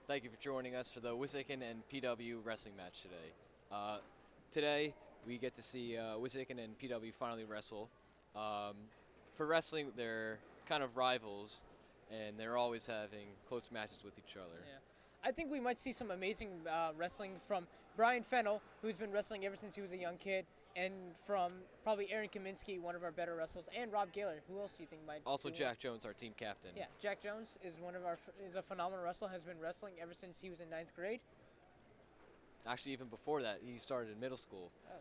Thank you for joining us for the Wissahickon and PW wrestling match today. Uh, Today, we get to see Wissahickon and PW finally wrestle. Um, for wrestling, they're kind of rivals, and they're always having close matches with each other. Yeah. I think we might see some amazing wrestling from Brian Fennell, who's been wrestling ever since he was a young kid, and from probably Aaron Kaminsky, one of our better wrestlers, and Rob Gaylor. Who else do you think might? Also, do well? Jack Jones, our team captain. Yeah, Jack Jones is is a phenomenal wrestler. Has been wrestling ever since he was in ninth grade. Actually, even before that, he started in middle school. Oh,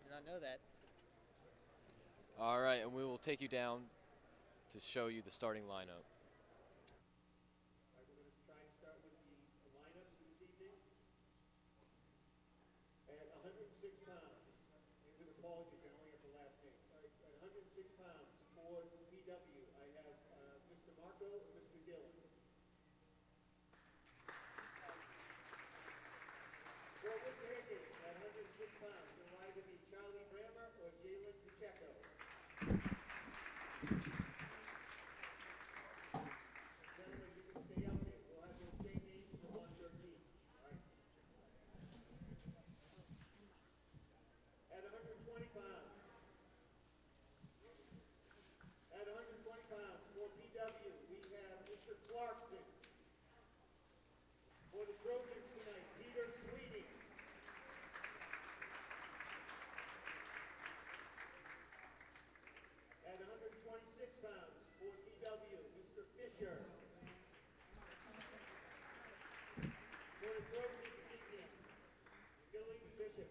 did not know that. All right, and we will take you down to show you the starting lineup. All right, we're going to try and start with the lineups for this evening. At 106 pounds, and with apologies, I only have the last names. All right, at 106 pounds for PW, I have Mr. Marco and Mr. Dillon. For Wissahickon, at 106 pounds, it will either be Charlie Brammer or Jalen Pacheco. Gentlemen, you can stay up there. We'll have those same names for 113. All right. At 120 pounds. At 120 pounds for PW, we have Mr. Clarkson. For the Trojans tonight, Peter Sweeting. At 126 pounds for PW, Mr. Fisher. For the Trojans this evening, Billy Bishop.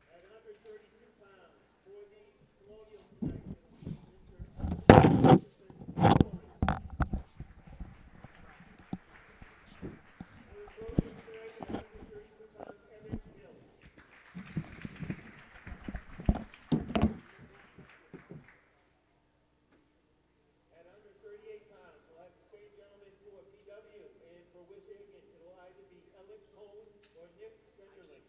At 132 pounds for the Colonials tonight, Mr. For the Trojans tonight, at 132 pounds, Evan Hill. At under 38 pounds, we'll have the same gentleman for PW, and for Wissahickon, it will either be Alec Cohn or Nick Senderling.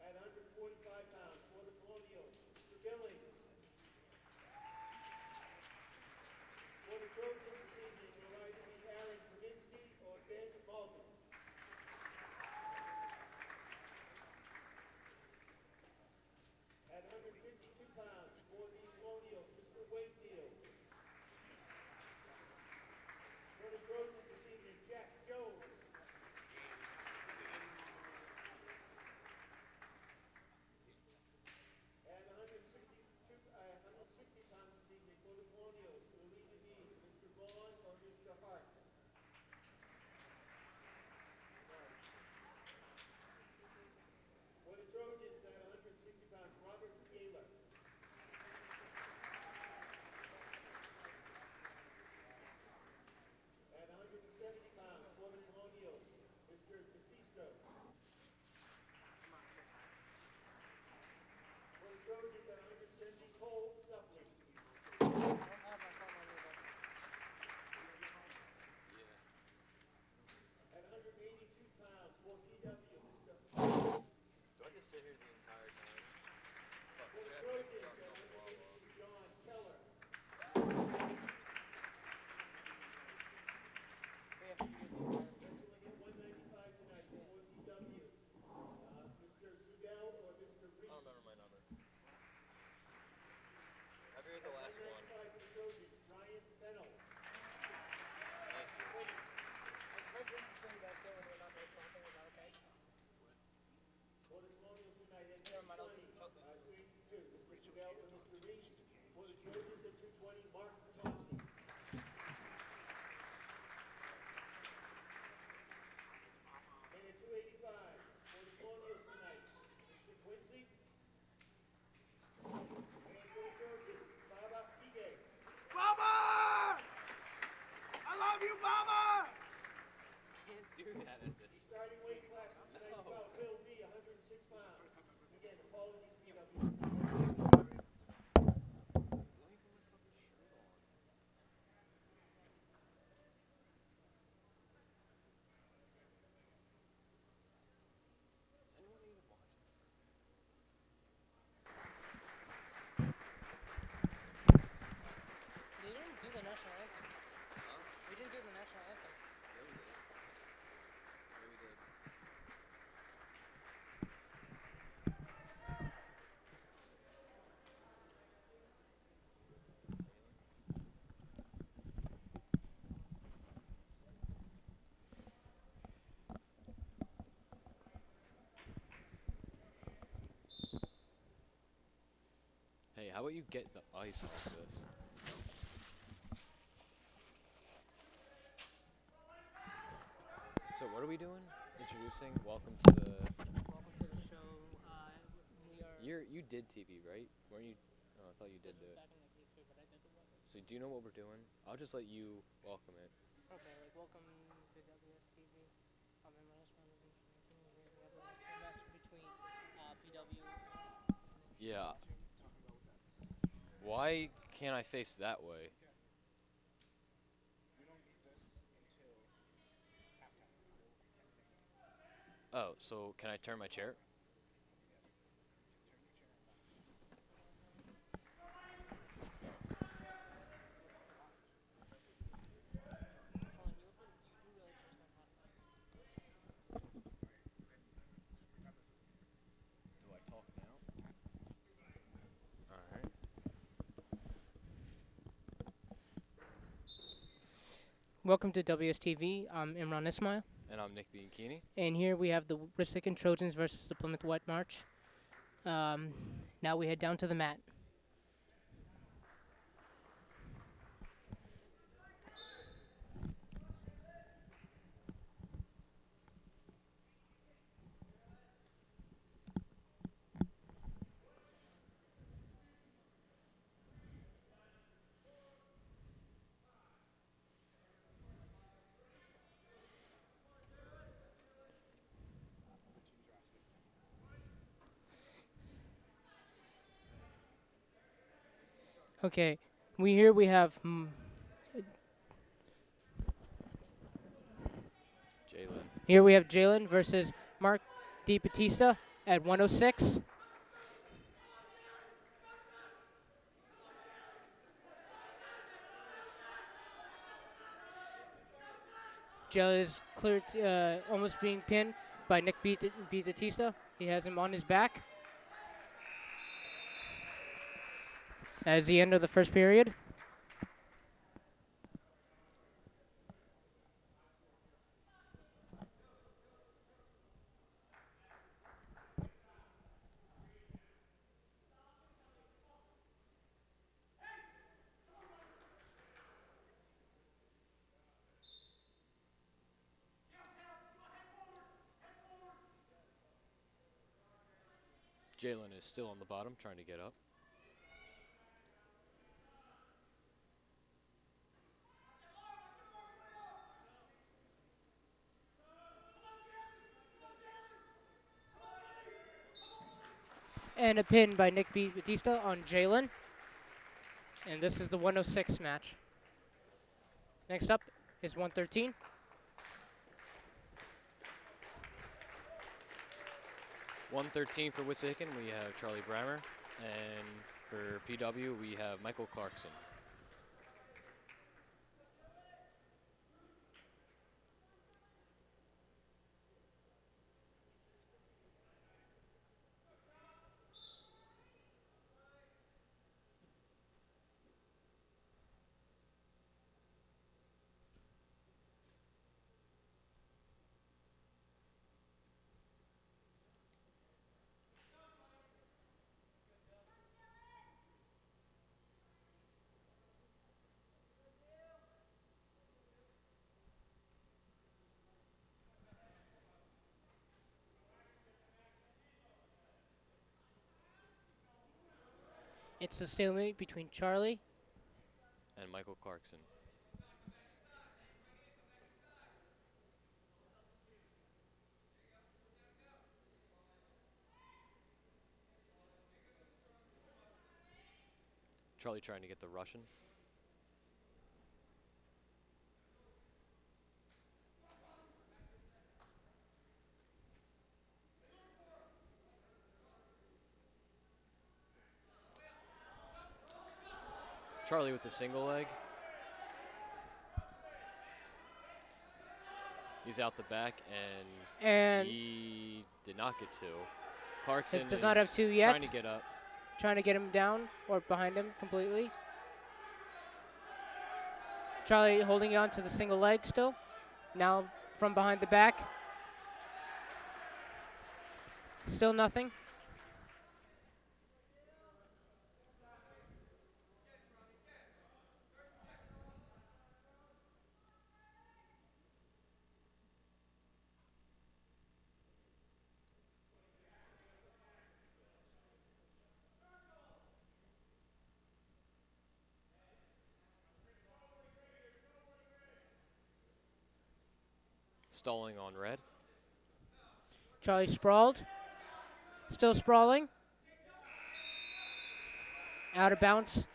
At 145 pounds for the Colonials, Mr. Billings. For the Trojans this evening, it will either be Aaron Kaminsky or Ben Malden. At 152 pounds for the Colonials, Mr. Wakefield. For the Trojans this evening, Jack Jones. At 160 pounds this evening for the Colonials, it will either be Mr. Vaughn or Mr. Hart. For the Trojans at 160 pounds, Robert Gaylor. At 170 pounds for the Colonials, Mr. DeSisto. For the Trojans at 170, Cole Suppling. At 182 pounds for PW, Mr. Do I just sit here the entire time? For the Trojans at 182, John Keller. Wrestling at 195 tonight for PW, Mr. Siegel or Mr. Reese. I don't remember my number. I figured the last one. 195 for the Trojans, Brian Fennell. Thank you. For the Colonials tonight at 220, same two, Mr. Siegel or Mr. Reese. For the Trojans at 220, Mark Thompson. And at 285, for the Colonials tonight, Mr. Quincy. And for the Trojans, Baba Ige. Baba! I love you, Baba! Can't do that at this. The starting weight class for tonight's bout will be 106 pounds. Again, apologies to PW. Is anyone even watching? how about you get the ice off this? So what are we doing? Introducing. Welcome to the. Welcome to the show. We are. You did TV, right? Weren't you? Oh, I thought you did Back in like 8th grade, but I did the weather. So do you know what we're doing? I'll just let you welcome it. Okay, like welcome to WSTV. I'm in my last round is in 19 years. We have a wrestling match between PW and Yeah. Why can't I face that way? We don't need this until halftime. Oh, so can I turn my chair? Do I talk now? Alright. Welcome to WSTV. I'm Imran Ismail, And I'm Nick Bianchini. and here we have the Wissahickon Trojans versus the Plymouth Whitemarsh. Now we head down to the mat. Okay, we have Jalen. here we have Jalen versus Mark DiBattista at 106. Jalen is clear, almost being pinned by Nick Bautista. He has him on his back. That is the end of the first period. Jalen is still on the bottom, trying to get up. And a pin by Nick Bautista on Jalen. And this is the 106 match. Next up is 113. $113 for Wissahickon, we have Charlie Brammer. And for PW, we have Michael Clarkson. It's a stalemate between Charlie And Michael Clarkson. Charlie trying to get the Russian. Charlie with the single leg. He's out the back, and he did not get two. Clarkson does not have two yet. Trying to get up. Trying to get him down or behind him completely. Charlie holding on to the single leg still. Now from behind the back. Still nothing. Stalling on red. Charlie sprawled. Still sprawling. Out of bounds.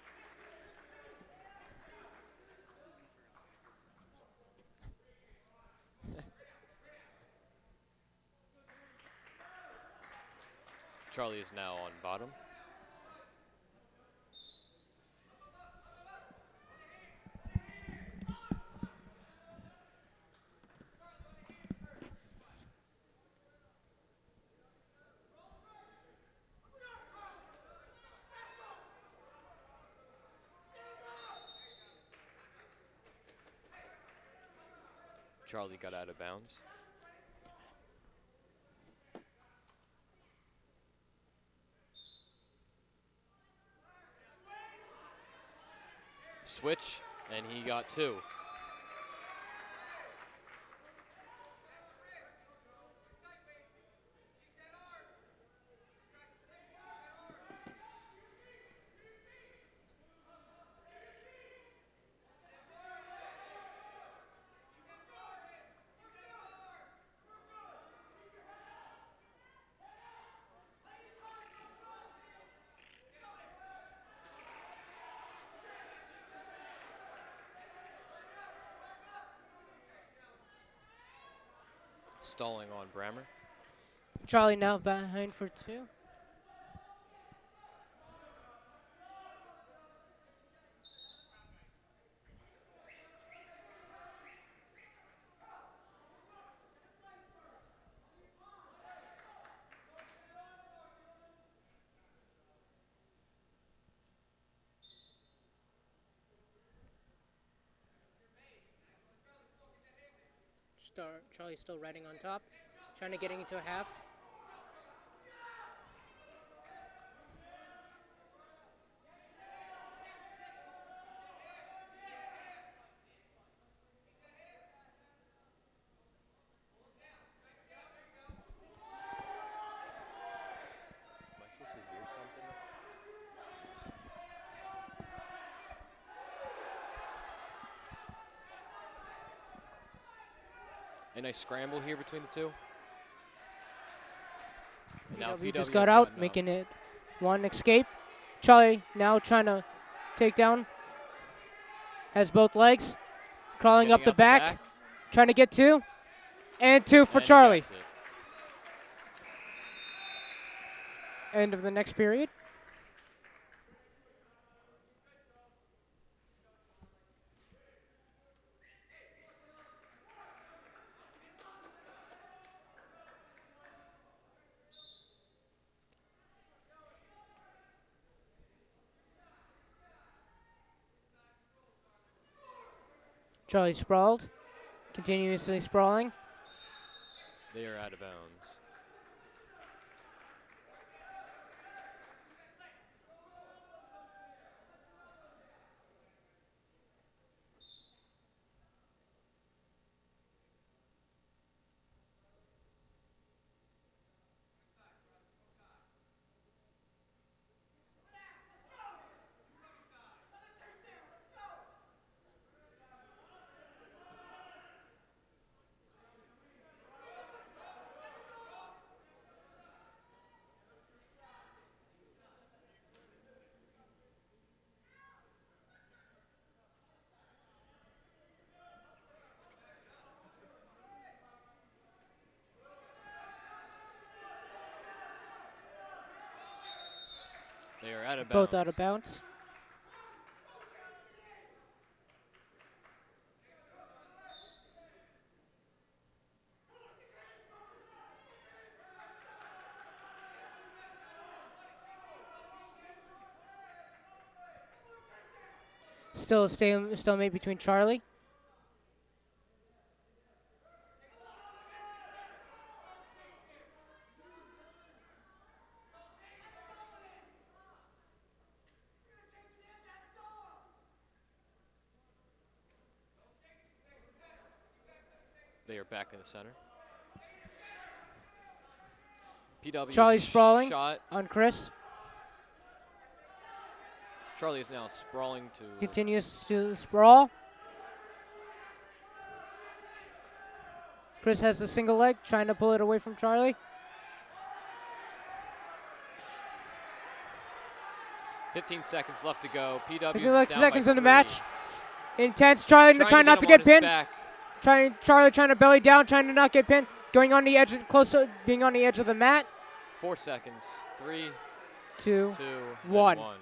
Charlie is now on bottom. Charlie got out of bounds. Switch, and he got 2. Stalling on Brammer. Charlie now behind for 2. Charlie still riding on top, trying to get into a half. Am I supposed to hear something? A nice scramble here between the two. And now PW PW just has got out, gotten making it one escape. Charlie now trying to take down. Has both legs. Crawling Getting up the out back. Trying to get 2. And 2 for and he Charlie. gets it. End of the next period. Charlie sprawled, continuously sprawling. They are out of bounds. They are out of bounds. Both out of bounds. Still a stalemate between Charlie. They are back in the center. PW Charlie with the sprawling shot. on Chris. Charlie is now sprawling to Continues to sprawl. Chris has the single leg, trying to pull it away from Charlie. 15 seconds left to go. PW's 15 like down seconds by in the 3. match. Intense. Charlie trying not to him on get his pinned. back. Charlie trying to belly down, trying to not get pinned. Going on the edge, being on the edge of the mat. 4 seconds. 3, 2, 2, 1. and 1.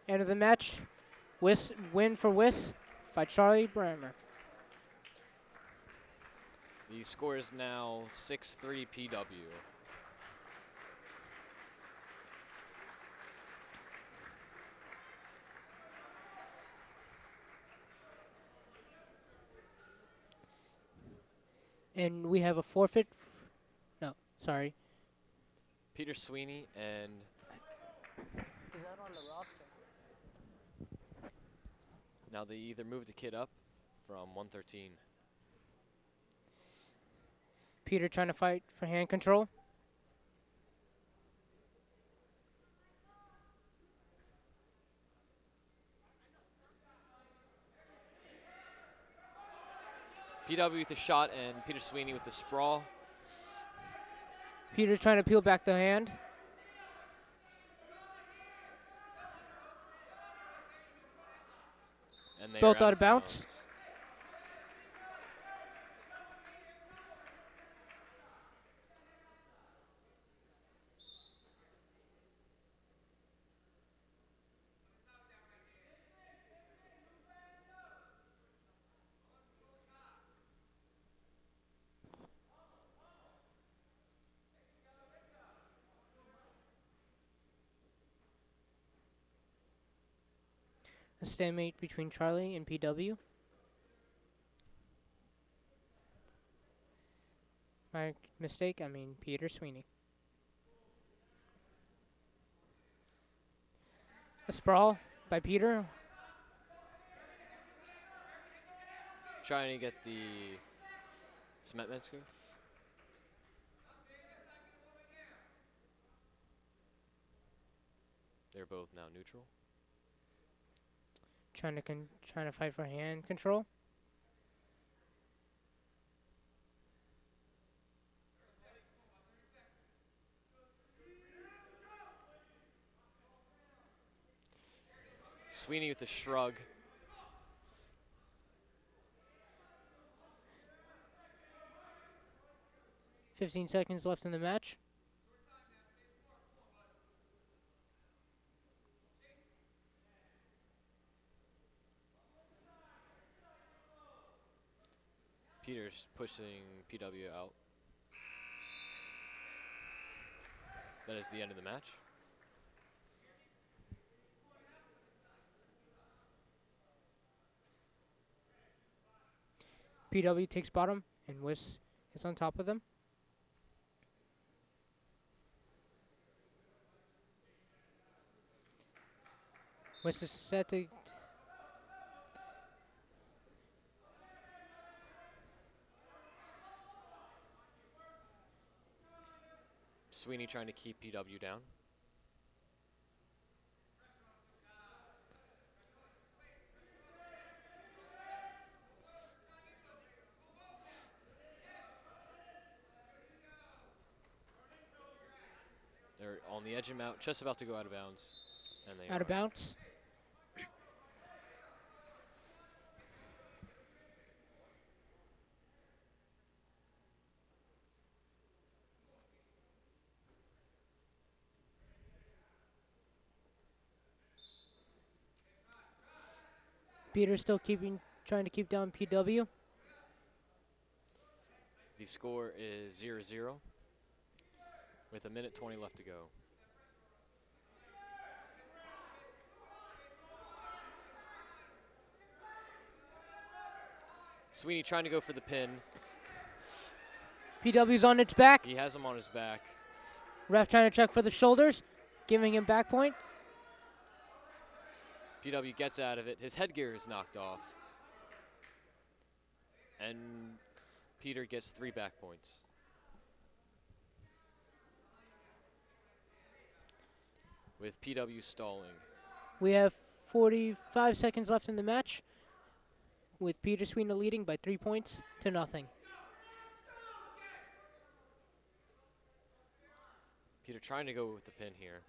End of the match. Win for Wiss by Charlie Brammer. The score is now 6-3 PW. And we have a forfeit. No, sorry. Peter Sweeney and Is that on the roster? now they either moved a kid up from 113. Peter trying to fight for hand control. PW with the shot and Peter Sweeney with the sprawl. Peter trying to peel back the hand. And they Both are out of bounds. A stalemate between Charlie and PW. My mistake, I mean Peter Sweeney. A sprawl by Peter. Trying to get the cement Metzger. They're both now neutral. Trying to fight for hand control. Sweeney with the shrug. .15 seconds left in the match. Peter's pushing PW out. That is the end of the match. PW takes bottom, and Wiss is on top of them. Wiss is set to... Sweeney trying to keep PW down. They're on the edge of mount, just about to go out of bounds. And they Out of bounds. Peter still trying to keep down PW. The score is 0-0 with 1:20 left to go. Sweeney trying to go for the pin. PW's on its back. He has him on his back. Ref trying to check for the shoulders, giving him back points. PW gets out of it. His headgear is knocked off. And Peter gets 3 back points. with PW stalling. We have 45 seconds left in the match, with Peter Sweeney leading by 3 points to nothing. Peter trying to go with the pin here.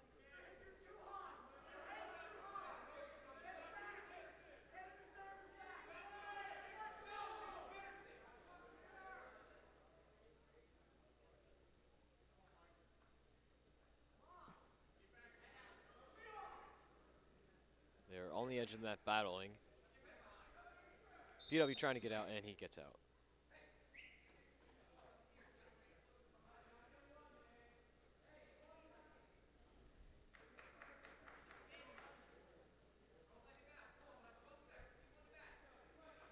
They're on the edge of the mat battling. PW trying to get out, and he gets out.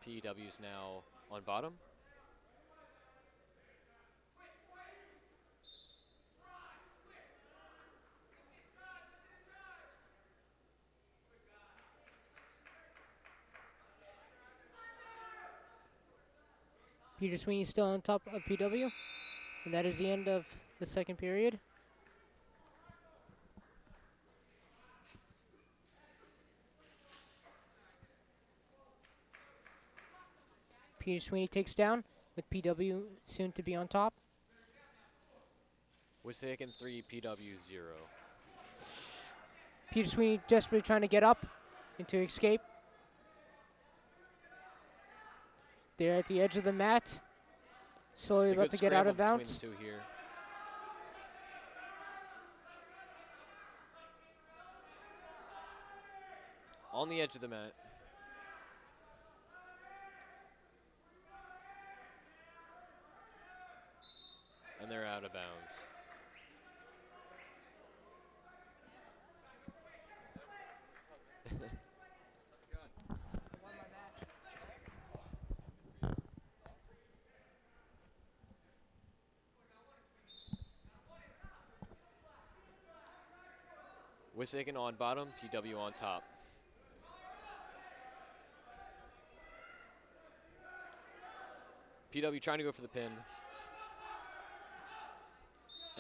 PW's now on bottom. Peter Sweeney still on top of PW, and that is the end of the second period. Peter Sweeney takes down, with PW soon to be on top. Wissahickon 3, PW 0. Peter Sweeney desperately trying to get up and to escape. They're at the edge of the mat, slowly A about good to get out of scramble bounds. between the two here. On the edge of the mat. And they're out of bounds. Wissahickon on bottom, PW on top. PW trying to go for the pin.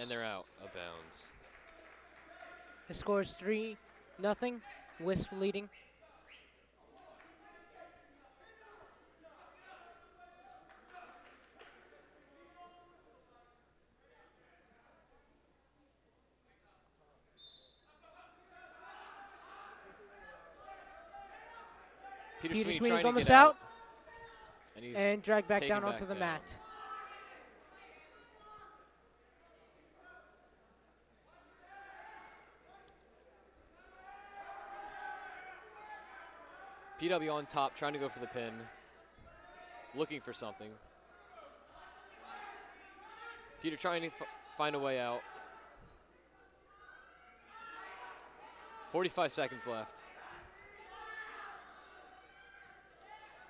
And they're out of bounds. The score is 3-0. Wisp leading. Peter Peter Sweeney Sweeney's trying to almost get out. out. And he's And dragged back taken down onto the down. mat. PW on top, trying to go for the pin. Looking for something. Peter trying to find a way out. 45 seconds left.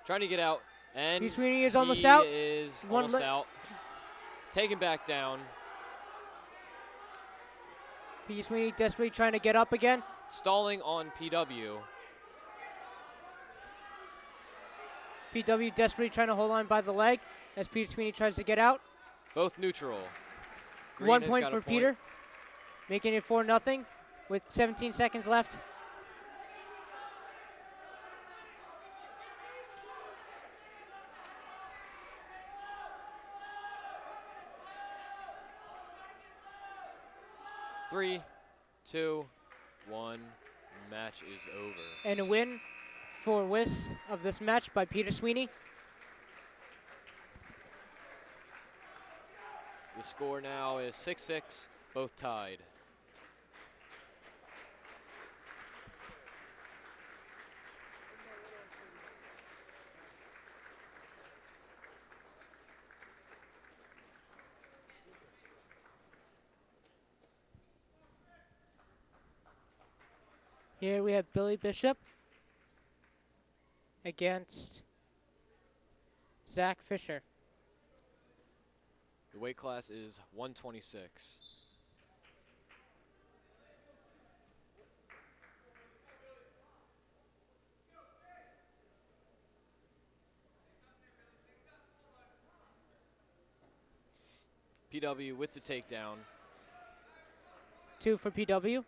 Trying to get out, and Peter Sweeney is almost he out. is One almost out. Taken back down. Peter Sweeney desperately trying to get up again. Stalling on PW. PW desperately trying to hold on by the leg as Peter Sweeney tries to get out. Both neutral. Green 1 has point got for a Peter, making it 4-0 with 17 seconds left. Three, 2, 1. Match is over. And a win for Wiss of this match by Peter Sweeney. The score now is 6-6, both tied. Here we have Billy Bishop against Zach Fisher. The weight class is 126. PW with the takedown. 2 for PW.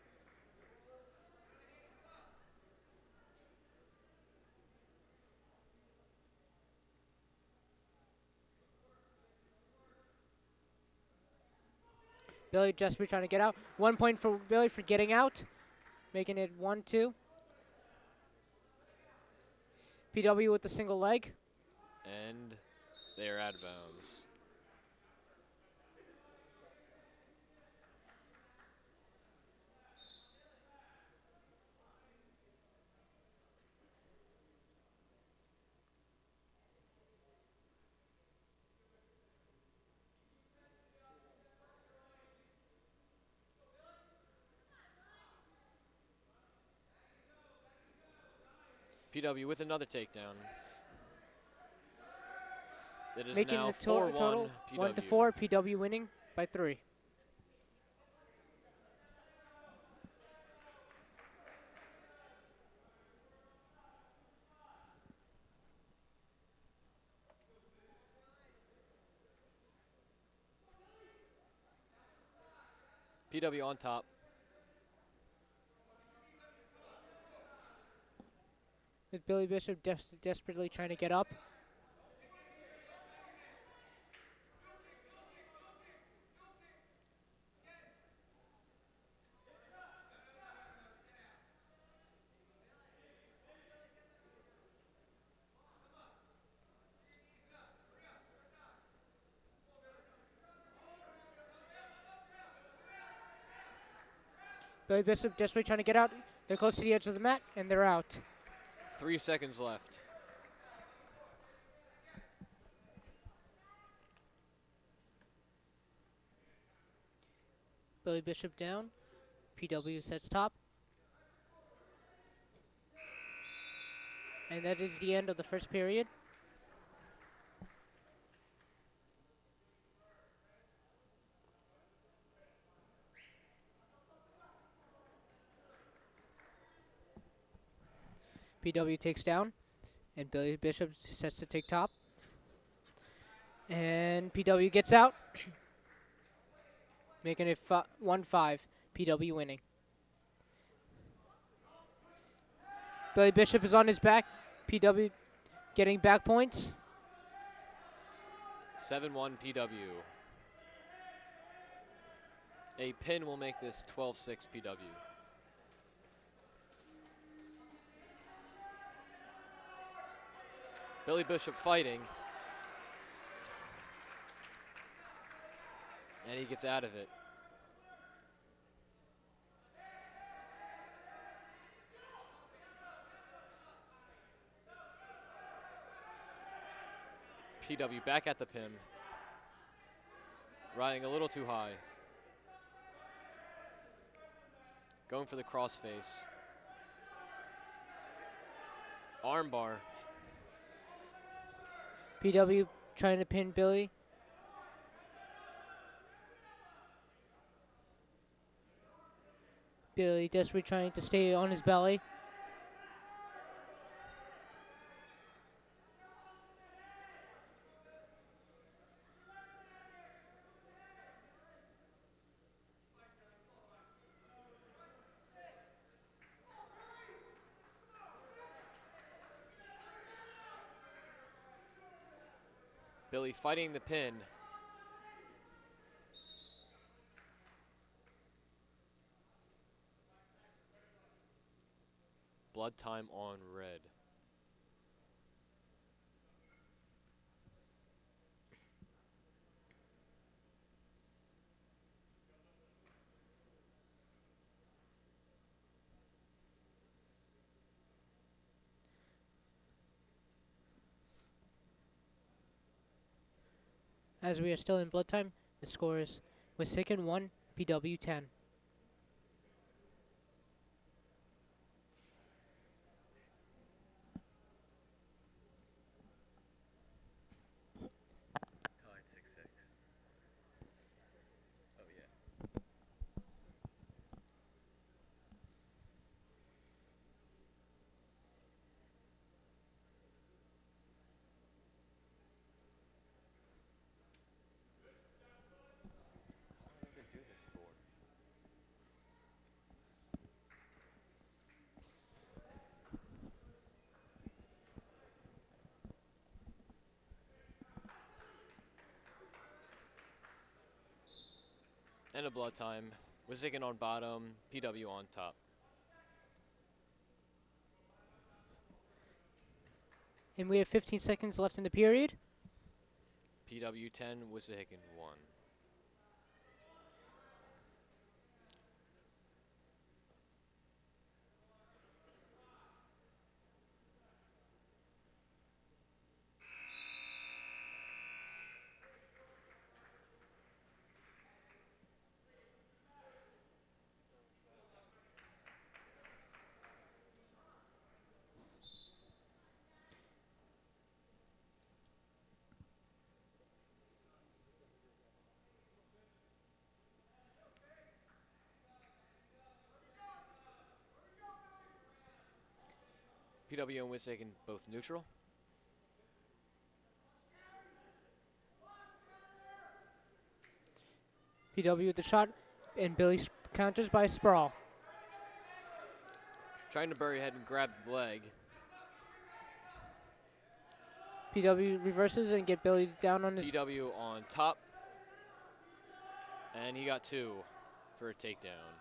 Billy just trying to get out. 1 point for Billy for getting out, making it 1-2. PW with the single leg. And they are out of bounds. PW with another takedown. It is Making now the 4-1 total PW. 1-4. PW winning by 3. PW on top. With Billy Bishop desperately trying to get up. Billy Bishop desperately trying to get out. They're close to the edge of the mat, and they're out. 3 seconds left. Billy Bishop down. PW sets top. And that is the end of the first period. PW takes down, and Billy Bishop sets to take top. And PW gets out, making it 1-5. PW winning. Billy Bishop is on his back. PW getting back points. 7-1 PW. A pin will make this 12-6 PW. Billy Bishop fighting. And he gets out of it. PW back at the pin. Riding a little too high. Going for the crossface. Armbar. PW trying to pin Billy. Billy desperately trying to stay on his belly. Billy fighting the pin. Blood time on red. As we are still in blood time, the score is Wissahickon 1, PW 10. Tied 6-6. Oh yeah. How long have we been doing this for? And a blood time. Wissahickon on bottom, PW on top. And we have 15 seconds left in the period. PW 10, Wissahickon 1. PW and Wissahickon both neutral. PW with the shot, and Billy counters by Sprawl. Trying to bury head and grab the leg. PW reverses and get Billy down on his. PW on top. And he got 2 for a takedown.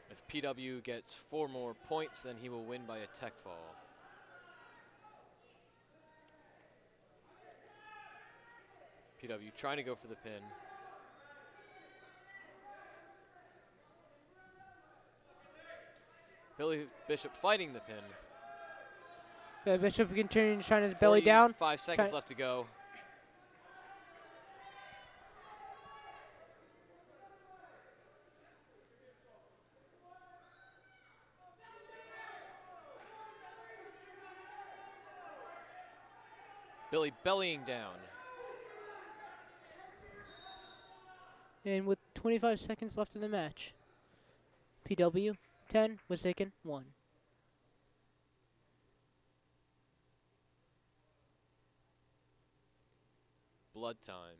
If PW gets 4 more points, then he will win by a tech fall. PW trying to go for the pin. Billy Bishop fighting the pin. Bishop continuing trying his belly down. 5 seconds left to go. Billy bellying down. And with 25 seconds left in the match, PW 10, Wissahickon 1. Blood time.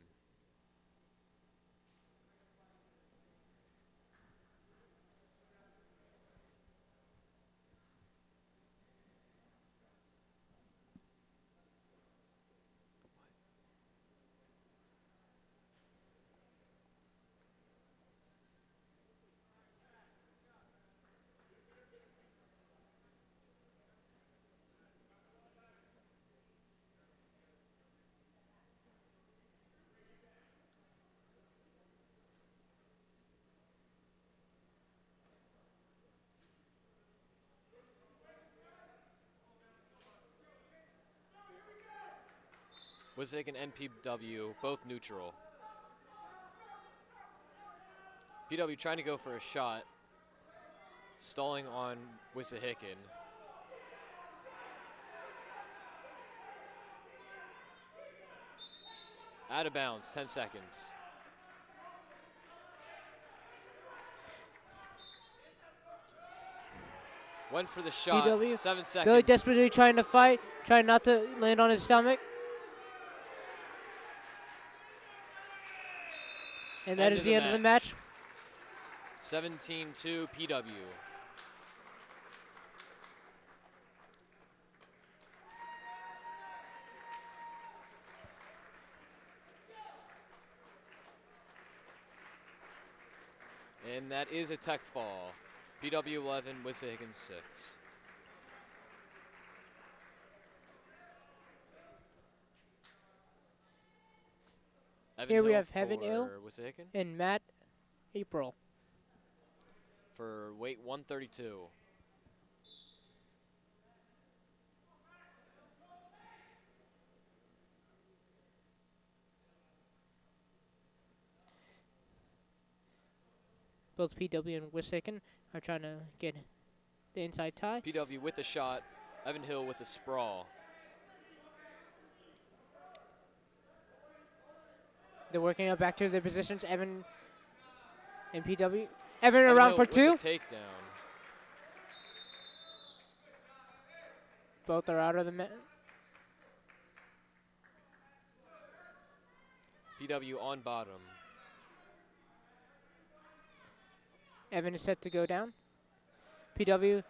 Wissahickon and PW both neutral. PW trying to go for a shot, stalling on Wissahickon. Out of bounds, 10 seconds. Went for the shot, PW. 7 seconds. Billy desperately trying to fight, trying not to land on his stomach. And that is the end of the match. 17-2 PW. And that is a tech fall. PW 11, Wissahickon 6. Evan Here we Hill have Heaven for Hill Wissahickon and Matt April. for weight 132. Both PW and Wissahickon are trying to get the inside tie. PW with the shot, Evan Hill with the sprawl. They're working out back to their positions. Evan and PW. Evan Evan around Hill for with 2. the takedown. Both are out of the match. PW on bottom. Evan is set to go down. PW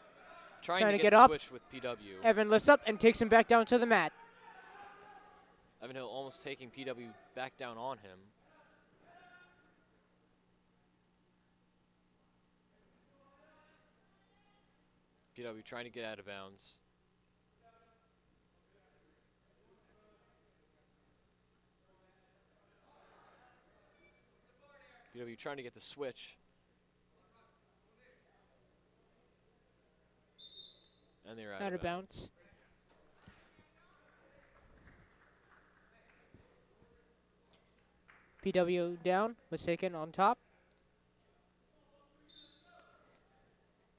Trying trying to to get get up. switched with PW. Evan lifts up and takes him back down to the mat. Evan Hill almost taking PW back down on him. PW trying to get out of bounds. PW trying to get the switch. And they're Out of bounds. PW down. Wissahickon on top.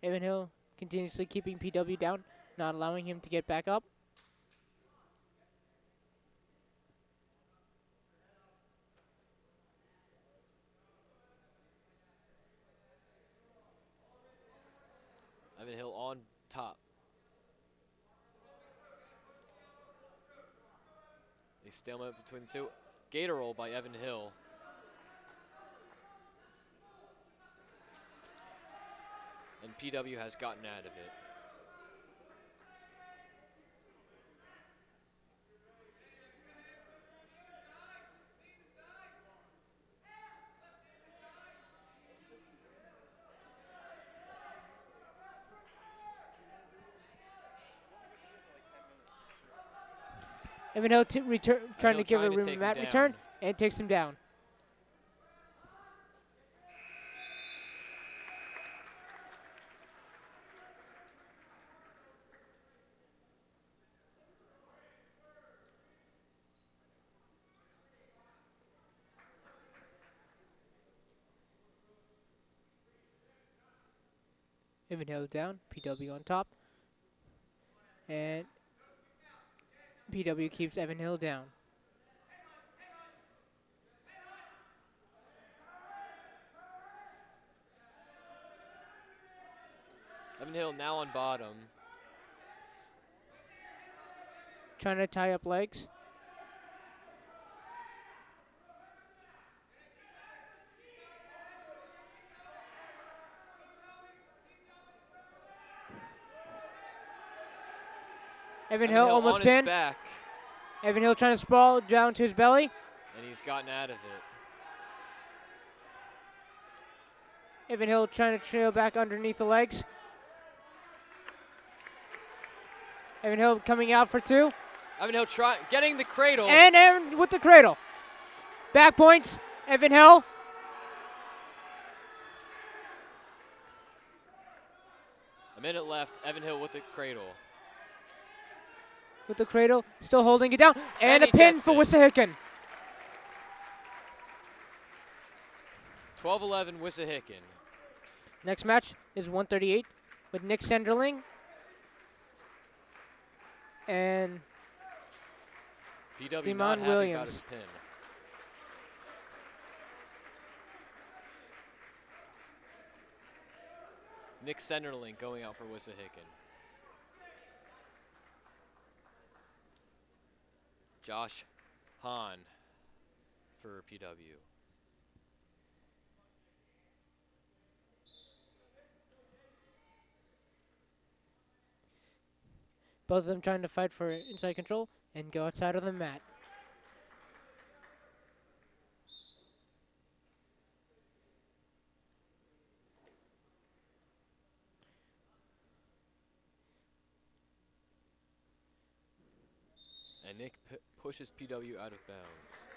Evan Hill continuously keeping PW down, not allowing him to get back up. Evan Hill on top. They stalemate between the two. Gator roll by Evan Hill. And PW has gotten out of it. Evan Hill trying to give trying a to take him mat down. return and takes him down. Evan Hill down, PW on top. And PW keeps Evan Hill down. Evan Hill now on bottom. Trying to tie up legs. Evan Hill almost on his pinned. back. Evan Hill trying to sprawl down to his belly. And he's gotten out of it. Evan Hill trying to trail back underneath the legs. Evan Hill coming out for two. Evan Hill getting the cradle. And Evan with the cradle. Back points, Evan Hill. A minute left. Evan Hill with the cradle. With the cradle, still holding it down. And a he pin gets for it. Wissahickon. 12-11 Wissahickon. Next match is 138 with Nick Senderling and PW Demon not having Williams. got his pin. Nick Senderling going out for Wissahickon. Josh Hahn for PW. both of them trying to fight for inside control and go outside of the mat. And Nick pushes PW out of bounds.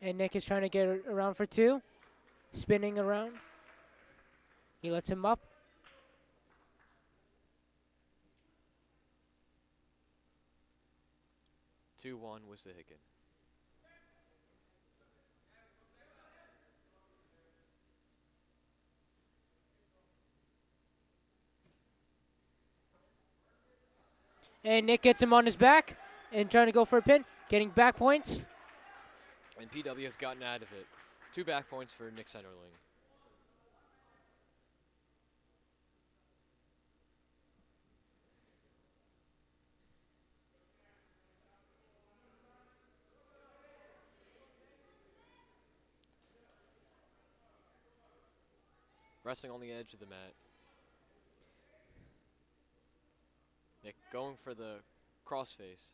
And Nick is trying to get around for two. Spinning around. He lets him up. Two one Wissahickon. And Nick gets him on his back and trying to go for a pin. Getting back points. And PW has gotten out of it. 2 back points for Nick Senderling. wrestling on the edge of the mat. Nick going for the crossface.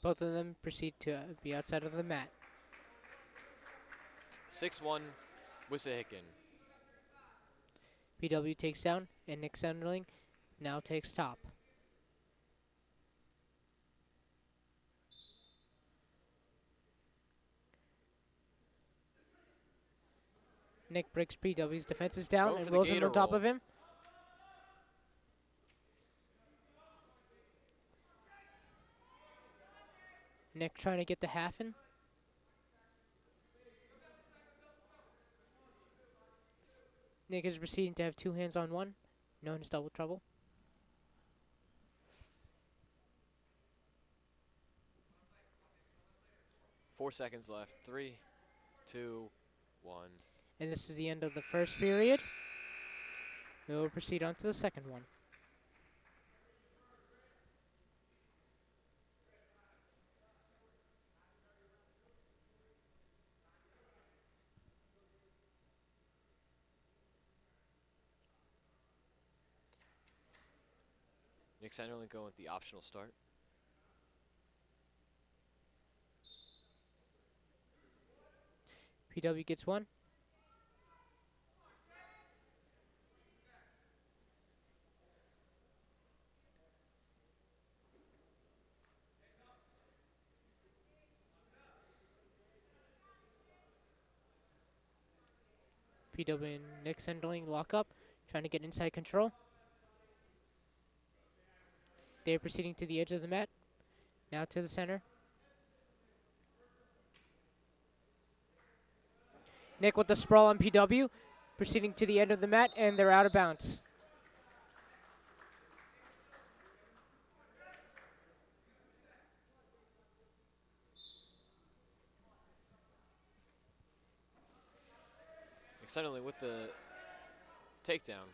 Both of them proceed to be outside of the mat. 6-1 Wissahickon. PW takes down, and Nick Senderling now takes top. Nick breaks PW's defenses down Going and for the rolls him gator on top roll. of him. Nick trying to get the half in. Nick is proceeding to have 2 hands on 1, known as double trouble. Four seconds left. 3, 2, 1. And this is the end of the first period. We will proceed on to the second one. Nick Senderling going with the optional start. PW gets 1. PW and Nick Senderling lock up, trying to get inside control. They're proceeding to the edge of the mat, now to the center. Nick with the sprawl on PW, proceeding to the end of the mat, and they're out of bounds. Nick Senderling with the takedown.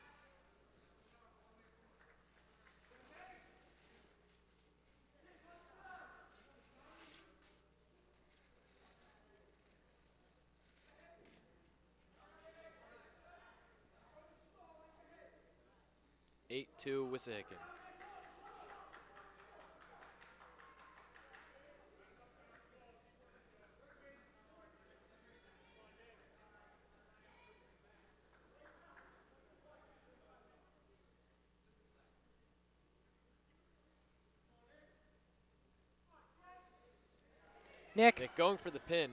Eight, 2 Wissahickon. Nick Going for the pin.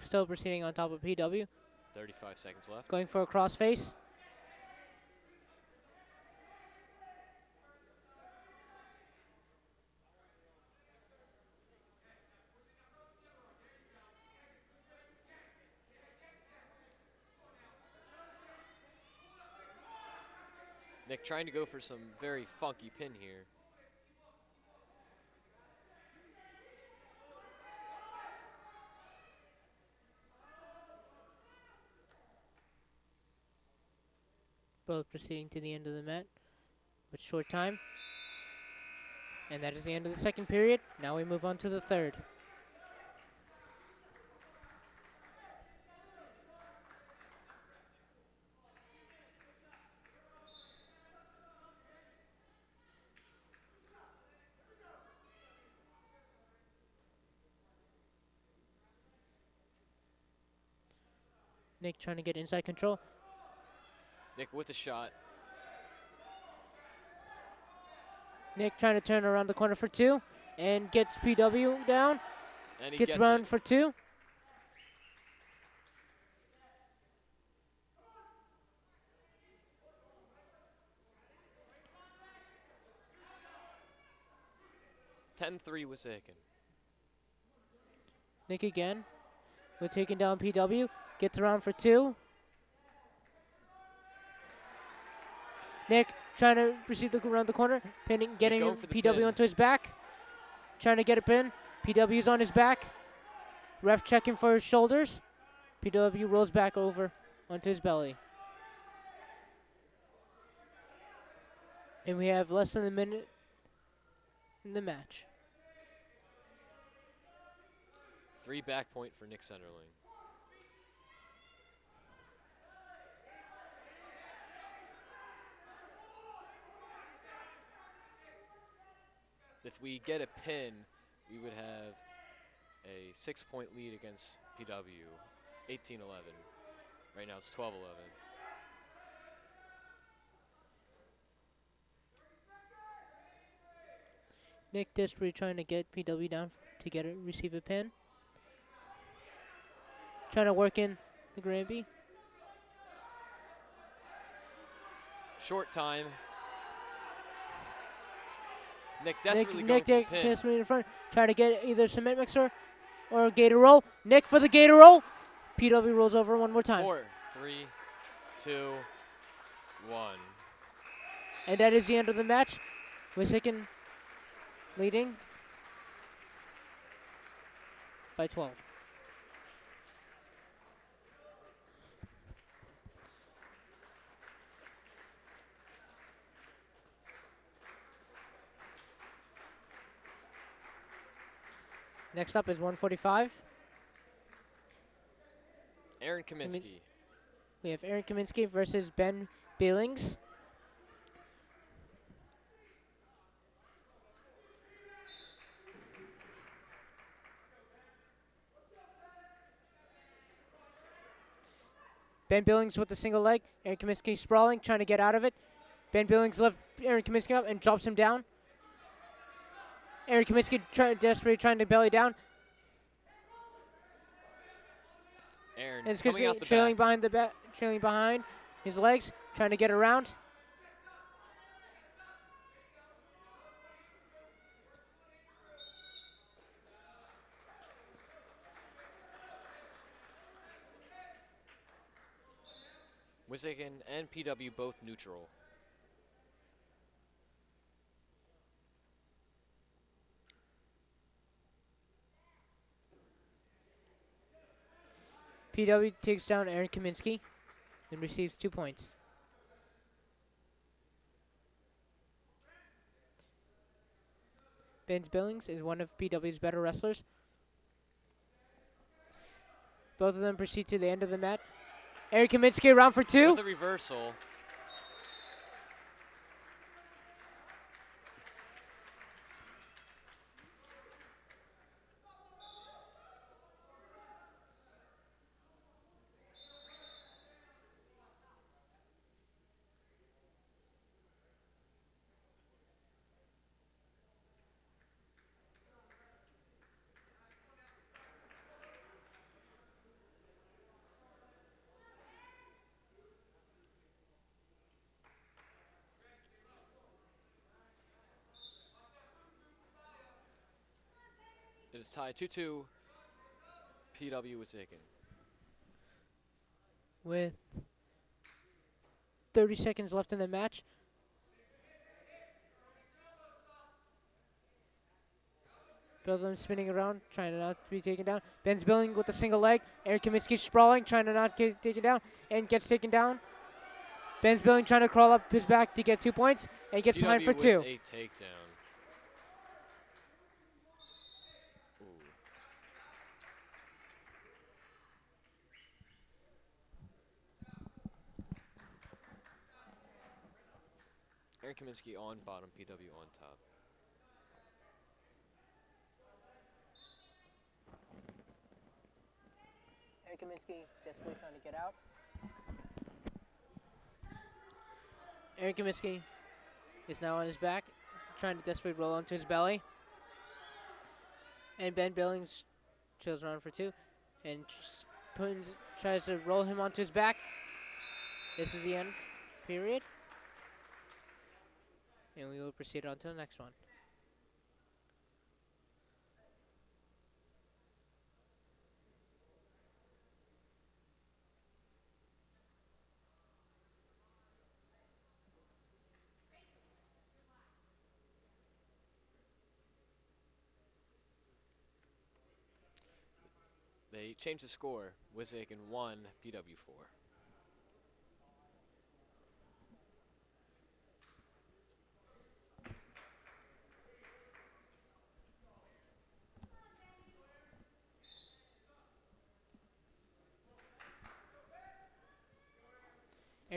still proceeding on top of PW, 35 seconds left. going for a crossface. Nick trying to go for some very funky pin here. Both proceeding to the end of the mat with short time. And that is the end of the second period. Now we move on to the third. Nick trying to get inside control. Nick with a shot. Nick trying to turn around the corner for 2 and gets PW down. And he Gets gets round it. for 2. Ten, 3 Wissahickon. Nick again. We're taking down PW. Gets around for 2. Nick trying to proceed around the corner, pinning, getting going for the PW pin. onto his back. Trying to get a pin. PW's on his back. Ref checking for his shoulders. PW rolls back over onto his belly. And we have less than a minute in the match. Free back point for Nick Senderling. If we get a pin, we would have a 6-point lead against PW, 18-11. Right now it's 12-11. Nick desperately trying to get PW down to get it, receive a pin. Trying to work in the Granby. Short time. Nick desperately Nick going for the pin. desperately in front, trying to get either cement mixer or a gator roll. Nick for the gator roll. PW rolls over one more time. 4, 3, 2, 1. And that is the end of the match. Wissahickon leading by 12. Next up is 145. Aaron Kaminsky. We have Aaron Kaminsky versus Ben Billings. Ben Billings with the single leg. Aaron Kaminsky sprawling, trying to get out of it. Ben Billings lifts Aaron Kaminsky up and drops him down. Aaron Kaminsky desperately trying to belly down. Aaron And it's coming out the trailing back. behind trailing behind his legs, trying to get around. Wissahickon and PW both neutral. PW takes down Aaron Kaminsky and receives 2 points. Ben Billings is one of PW's better wrestlers. Both of them proceed to the end of the match. Aaron Kaminsky around for 2. With a reversal. It is tied 2-2. PW Wissahickon. With 30 seconds left in the match. Both of them spinning around, trying to not be taken down. Ben's Billing with a single leg. Aaron Kaminsky sprawling, trying to not get taken down, and gets taken down. Ben's Billing trying to crawl up his back to get 2 points, and gets behind for 2. With a takedown. Aaron Kaminsky on bottom, PW on top. Aaron Kaminsky desperately trying to get out. Aaron Kaminsky is now on his back, trying to desperately roll onto his belly. And Ben Billings chills around for 2 and tries to roll him onto his back. This is the end period. And we will proceed on to the next one. They changed the score. Wissahickon 1, PW 4.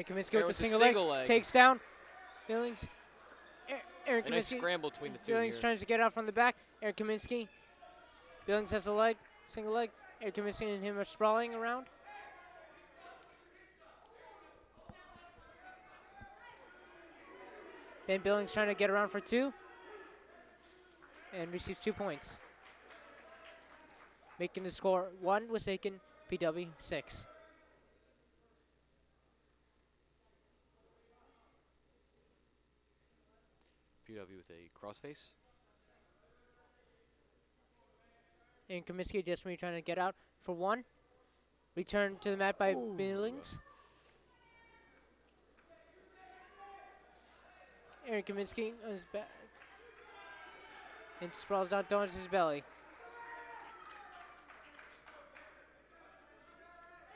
Aaron Kaminsky Aaron with the with the single single leg. leg. Takes down Billings. Aaron A nice Kaminsky. scramble between the two Billings here. tries to get out from the back. Aaron Kaminsky. Billings has a leg. Single leg. Aaron Kaminsky and him are sprawling around. Ben Billings trying to get around for 2. And receives 2 points. Making the score 1 Wissahickon, PW 6. PW with a crossface. And Kaminsky just when trying to get out for 1. Return to the mat by Ooh. Billings. Aaron Kaminsky on his back. And sprawls out towards his belly.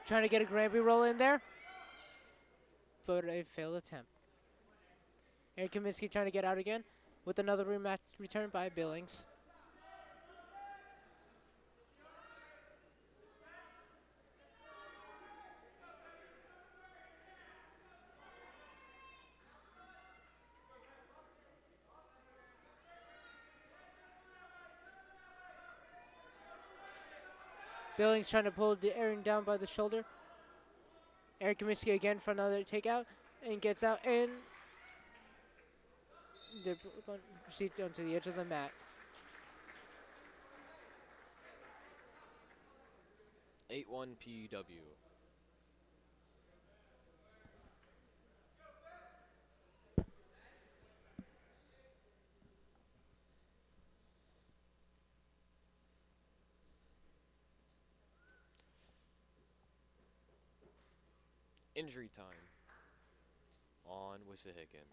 Trying to get a Granby roll in there. But a failed attempt. Aaron Kaminsky trying to get out again with another rematch return by Billings. Billings trying to pull Aaron down by the shoulder. Aaron Kaminsky again for another takeout and gets out and they proceed onto the edge of the mat. 8-1 PW. Injury time on Wissahickon.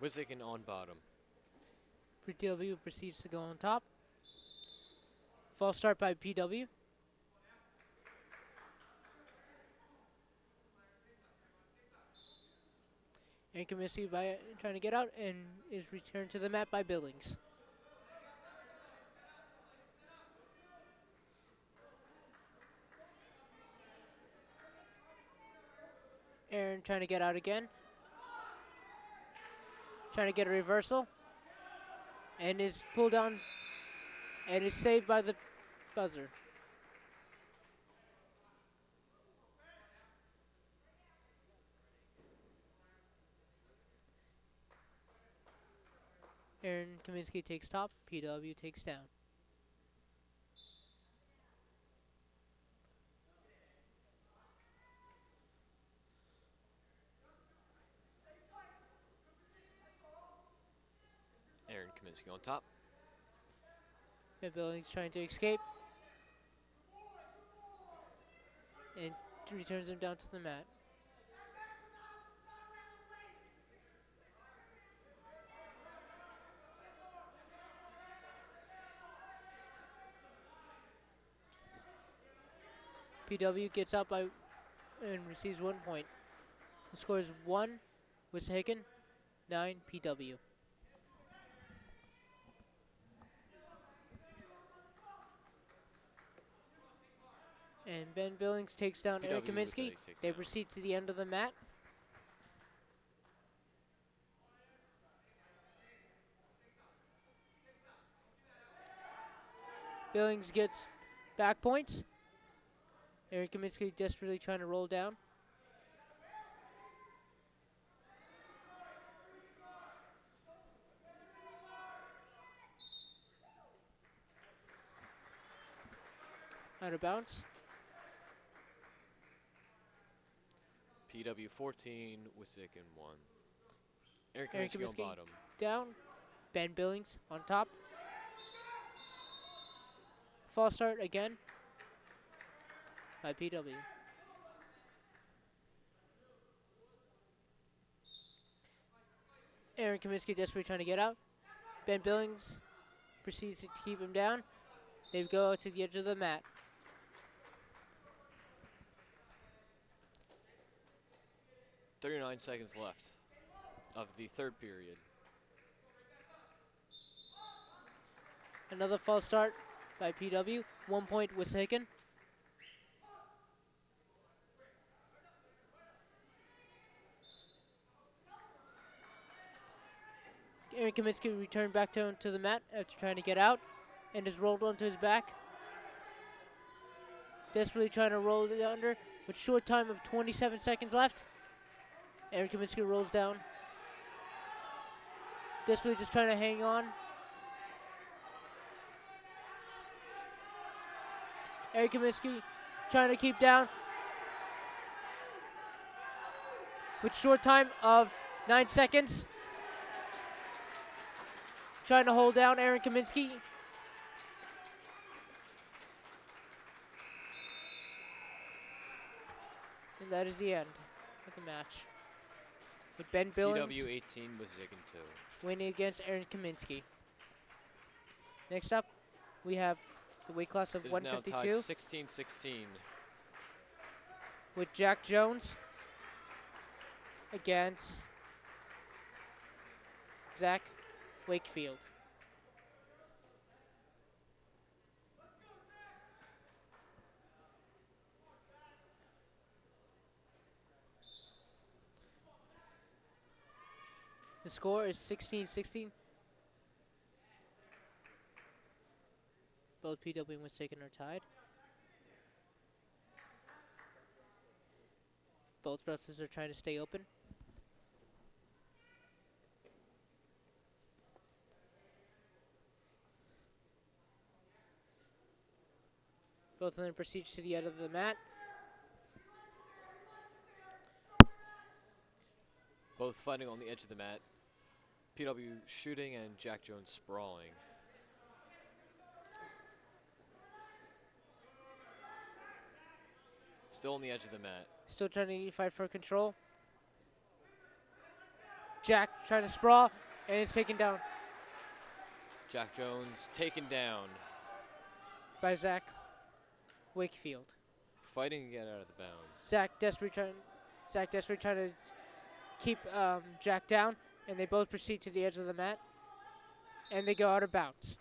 Wissahickon on bottom. PW proceeds to go on top. False start by PW. And Kaminsky by trying to get out and is returned to the mat by Billings. Aaron trying to get out again. Trying to get a reversal. And is pulled down and is saved by the buzzer. Aaron Kaminsky takes top, PW takes down. Aaron Kaminsky on top. Ben Billings trying to escape. And returns him down to the mat. PW gets out by and receives 1 point. The score is 1 Wissahickon, 9 PW. And Ben Billings takes down Eric PW with Kaminsky. a They takedown. proceed to the end of the mat. Billings gets back points. Eric Kaminsky desperately trying to roll down. Out of bounds. PW 14, Wissahickon 1. Aaron Aaron Kaminsky on Kaminsky bottom. down. Ben Billings on top. False start again by PW. Aaron Kaminsky desperately trying to get out. Ben Billings proceeds to keep him down. They go out to the edge of the mat. .39 seconds left of the third period. Another false start by PW. 1 point Wissahickon. Aaron Kaminsky returned back to the mat after trying to get out and is rolled onto his back. Desperately trying to roll it under with short time of 27 seconds left. Aaron Kaminsky rolls down. Desperately just trying to hang on. Aaron Kaminsky trying to keep down with short time of 9 seconds. Trying to hold down Aaron Kaminsky. And that is the end of the match. With Ben Billings PW 18, Wissahickon 2. winning against Aaron Kaminsky. Next up, we have the weight class of It is now tied 152 16-16. with Jack Jones against Zach Wakefield. The score is 16-16. Both PW and Wissahickon are tied. Both wrestlers are trying to stay open. Both of them proceed to the end of the mat. Both fighting on the edge of the mat. PW shooting and Jack Jones sprawling. Still on the edge of the mat. Still trying to fight for control. Jack trying to sprawl, and it's taken down Jack Jones taken down. by Zach Wakefield. Fighting to get out of the bounds. Zach desperately trying to keep Jack down, and they both proceed to the edge of the mat, and they go out of bounds.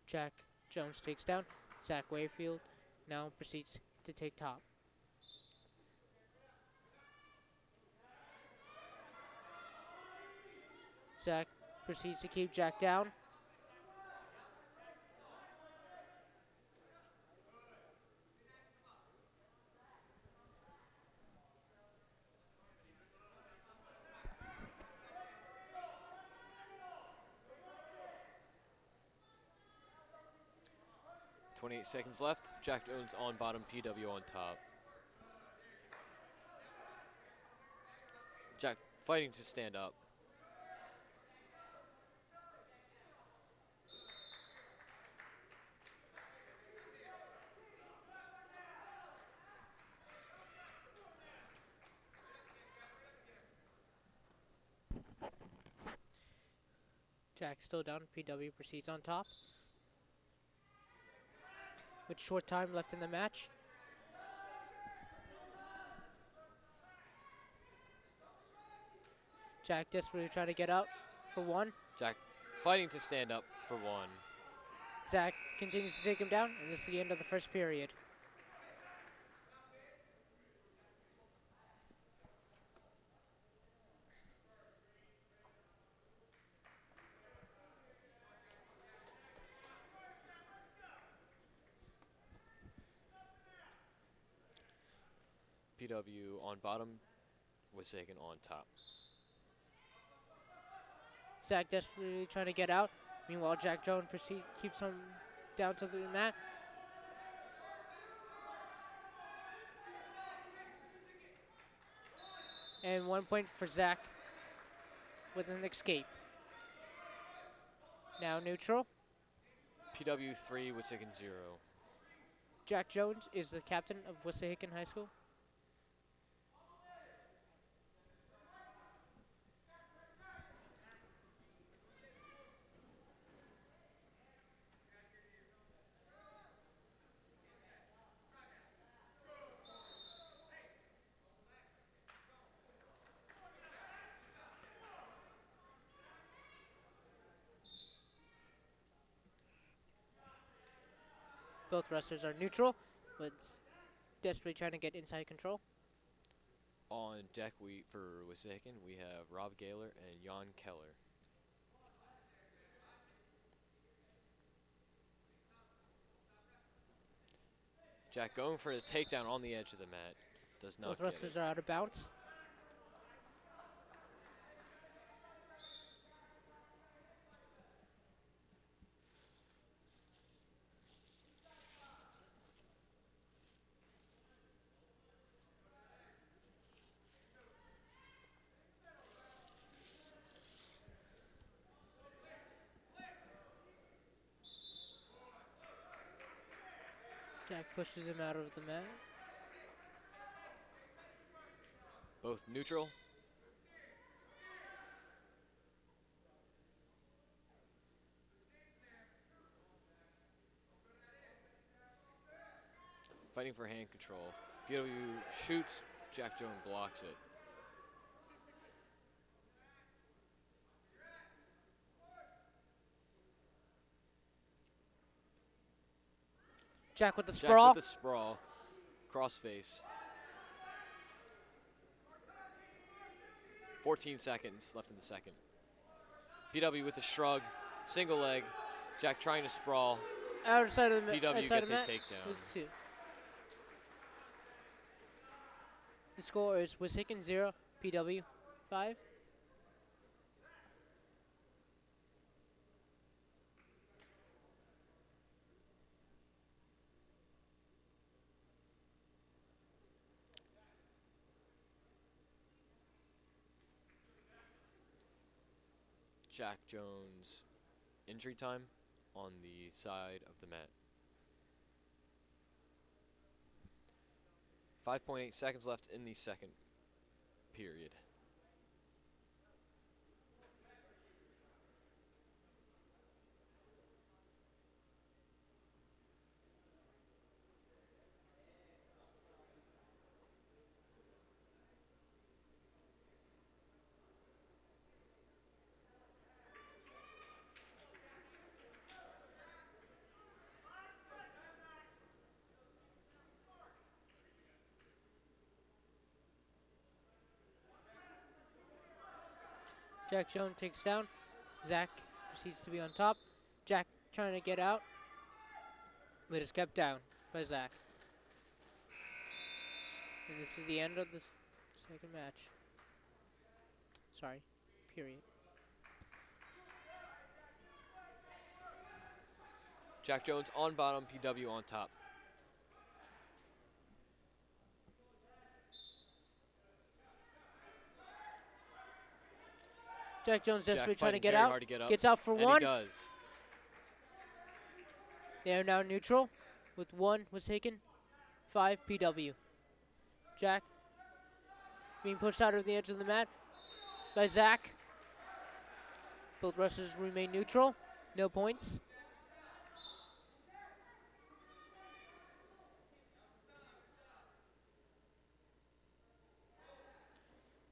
Jack Jones takes down. Zach Wakefield now proceeds to take top. Zach proceeds to keep Jack down. .28 seconds left. Jack Jones on bottom, PW on top. Jack fighting to stand up. Jack still down. PW proceeds on top. With short time left in the match. Jack desperately trying to get up for one. Jack fighting to stand up for one. Zach continues to take him down, and this is the end of the first period. PW on bottom, Wissahickon on top. Zach desperately trying to get out. Meanwhile, Jack Jones keeps him down to the mat. And 1 point for Zach with an escape. Now neutral. PW 3, Wissahickon 0. Jack Jones is the captain of Wissahickon High School. Both wrestlers are neutral, but desperately trying to get inside control. On deck for Wissahickon, we have Rob Gaylor and Jan Keller. Jack going for the takedown on the edge of the mat. Does not Both get wrestlers it. are out of bounds. Jack pushes him out of the mat. Both neutral. Fighting for hand control. PW shoots, Jack Jones blocks it. Jack with the Jack sprawl. with the sprawl. Crossface. 14 seconds left in the second. PW with the shrug. Single leg. Jack trying to sprawl. Outside of the mat. PW outside gets of a the mat. takedown. With 2. The score is Wissahickon 0, PW 5. Jack Jones injury time on the side of the mat. 5.8 seconds left in the second period. Jack Jones takes down. Zach proceeds to be on top. Jack trying to get out, but is kept down by Zach. And this is the end of the second match. Sorry, period. Jack Jones on bottom, PW on top. Jack Jones desperately Jack trying to fighting get very out. hard to get up, Gets out for and one. he does. They are now neutral with 1 Wissahickon, 5 PW. Jack being pushed out of the edge of the mat by Zach. Both wrestlers remain neutral. No points.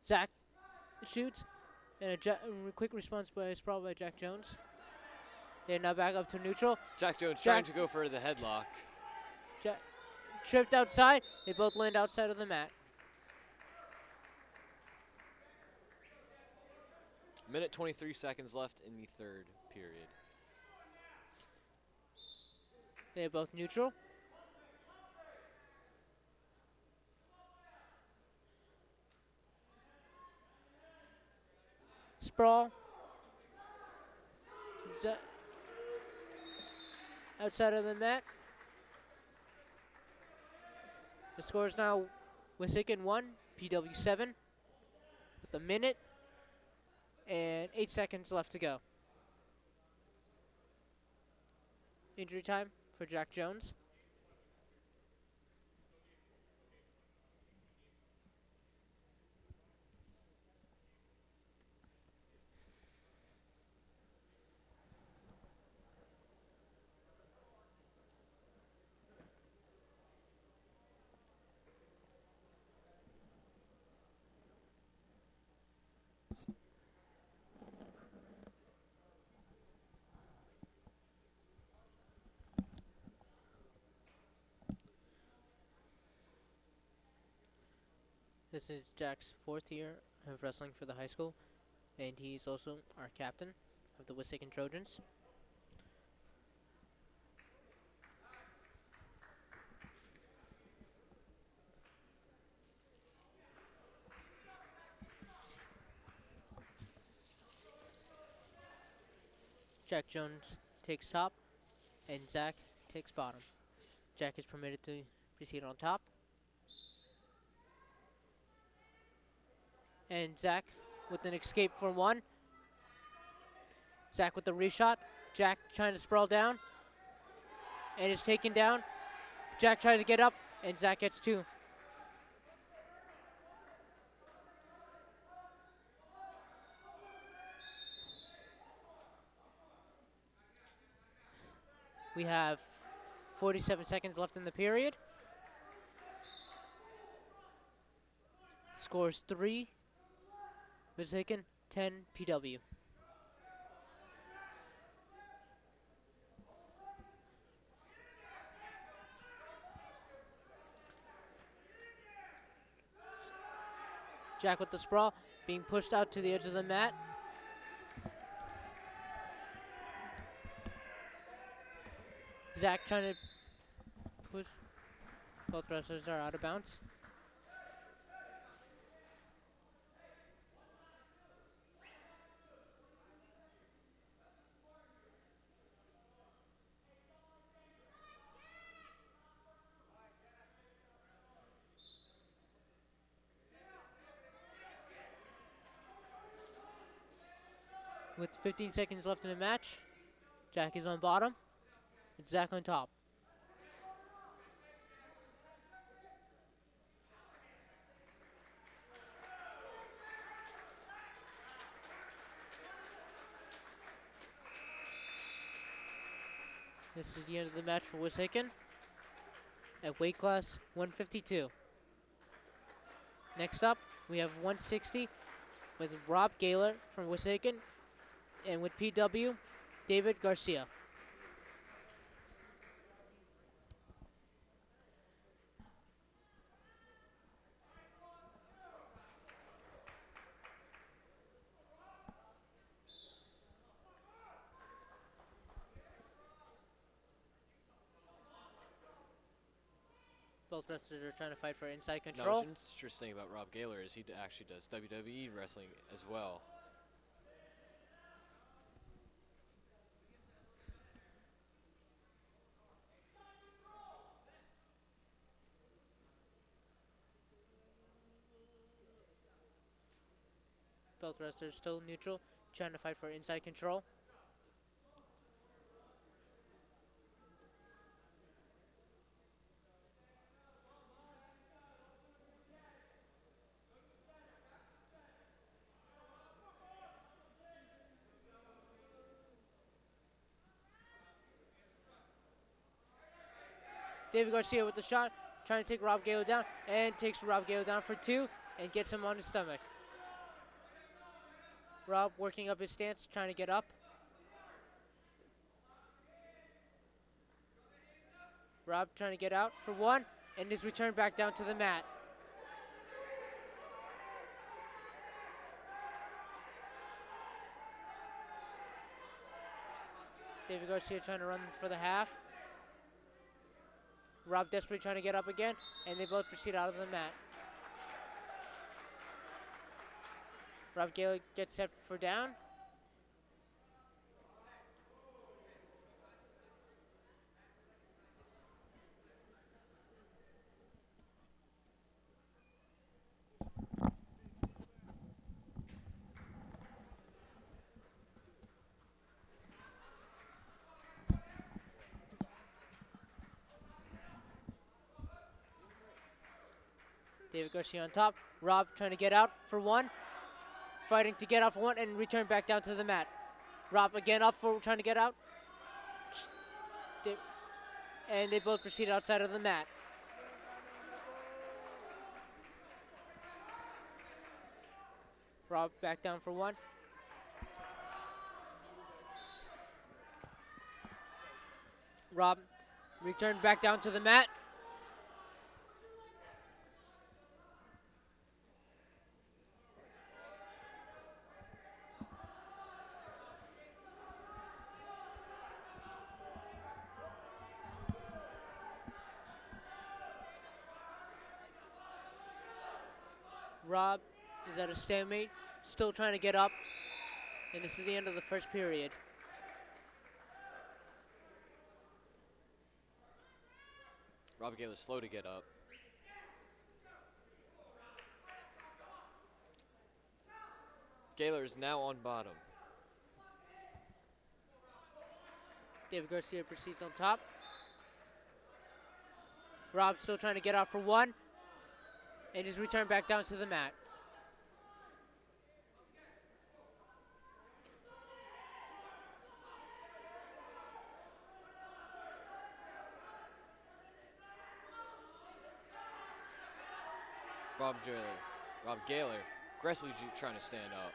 Zach shoots, and a quick response by a sprawl by Jack Jones. They're now back up to neutral. Jack Jones Jack- trying to go for the headlock. Tripped outside. They both land outside of the mat. Minute 23 seconds left in the third period. They're both neutral. Sprawl. Outside of the mat. The score is now Wissahickon 1, PW 7. with a minute and 8 seconds left to go. Injury time for Jack Jones. This is Jack's 4th year of wrestling for the high school, and he's also our captain of the Wissahickon Trojans. Jack Jones takes top, and Zach takes bottom. Jack is permitted to proceed on top. And Zach with an escape for 1. Zach with the reshot. Jack trying to sprawl down. And is taken down. Jack tries to get up, and Zach gets 2. We have 47 seconds left in the period. Scores 3, Wissahickon, 10, PW. Jack with the sprawl, being pushed out to the edge of the mat. Zach trying to push. Both wrestlers are out of bounds. With 15 seconds left in the match, Jack is on bottom. It's Zach on top. This is the end of the match for Wissahickon at weight class 152. Next up, we have 160 with Rob Gaylor from Wissahickon, and with PW, David Garcia. Both wrestlers are trying to fight for inside No, control. what's interesting about Rob Gaylor is he actually does WWE wrestling as well. Both wrestlers still neutral, trying to fight for inside control. David Garcia with the shot, trying to take Rob Gaylor down, and takes Rob Gaylor down for 2 and gets him on his stomach. Rob working up his stance, trying to get up. Rob trying to get out for 1 and is returned back down to the mat. David Garcia trying to run for the half. Rob desperately trying to get up again, and they both proceed out of the mat. Rob Gaylor gets set for down. David Garcia on top. Rob trying to get out for one. Fighting to get out for one and return back down to the mat. Rob again up for trying to get out. And they both proceed outside of the mat. Rob back down for one. Rob returned back down to the mat. Rob is at a stalemate, still trying to get up. And this is the end of the first period. Rob Gaylor slow to get up. Gaylor is now on bottom. David Garcia proceeds on top. Rob still trying to get out for one. And just return back down to the mat. Rob Gaylor aggressively trying to stand up.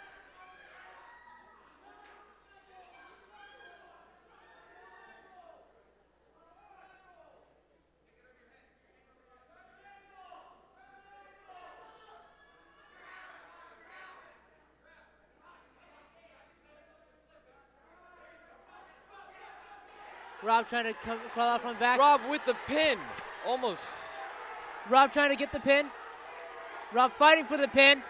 Rob trying to crawl out from back. Rob with the pin, almost. Rob trying to get the pin. Rob fighting for the pin.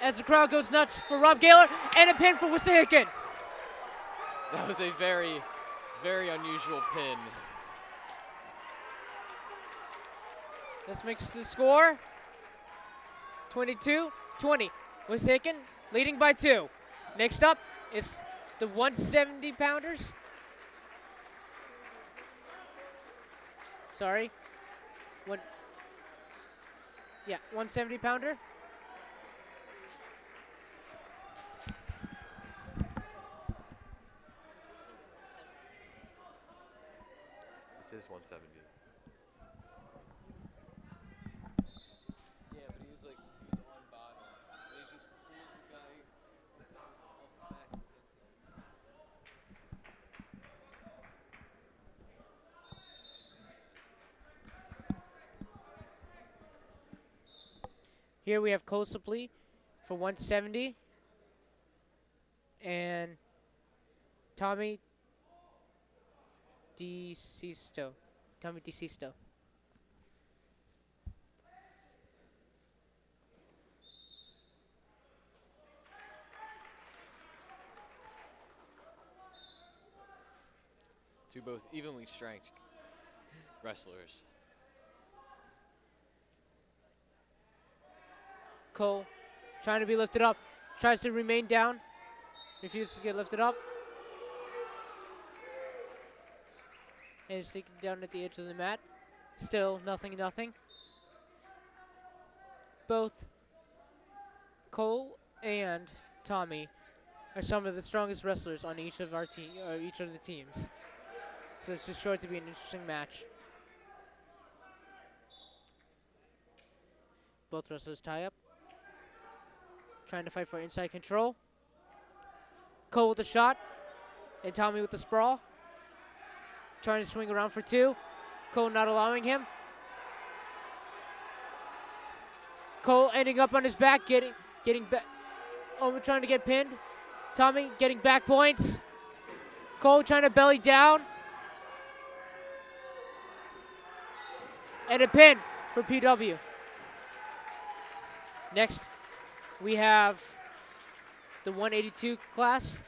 As the crowd goes nuts for Rob Gaylor, and a pin for Wissahickon. That was a very, very unusual pin. This makes the score 22-20. Wissahickon leading by 2. Next up is the 170 pounders. Sorry. 170 pounder. This is 170. Yeah, but he was on bottom. And he just pulls the guy off his back and Here we have Cole Suplee for 170. And Tommy DeSisto. two both evenly strength wrestlers. Cole trying to be lifted up. Tries to remain down. Refuses to get lifted up. And is taken down at the edge of the mat. Still nothing. Both Cole and Tommy are some of the strongest wrestlers on each of our each of the teams. So it's just sure to be an interesting match. Both wrestlers tie up. Trying to fight for inside control. Cole with the shot. And Tommy with the sprawl. Trying to swing around for 2. Cole not allowing him. Cole ending up on his back, getting back. Oh, trying to get pinned. Tommy getting back points. Cole trying to belly down. And a pin for PW. Next, we have the 182 class.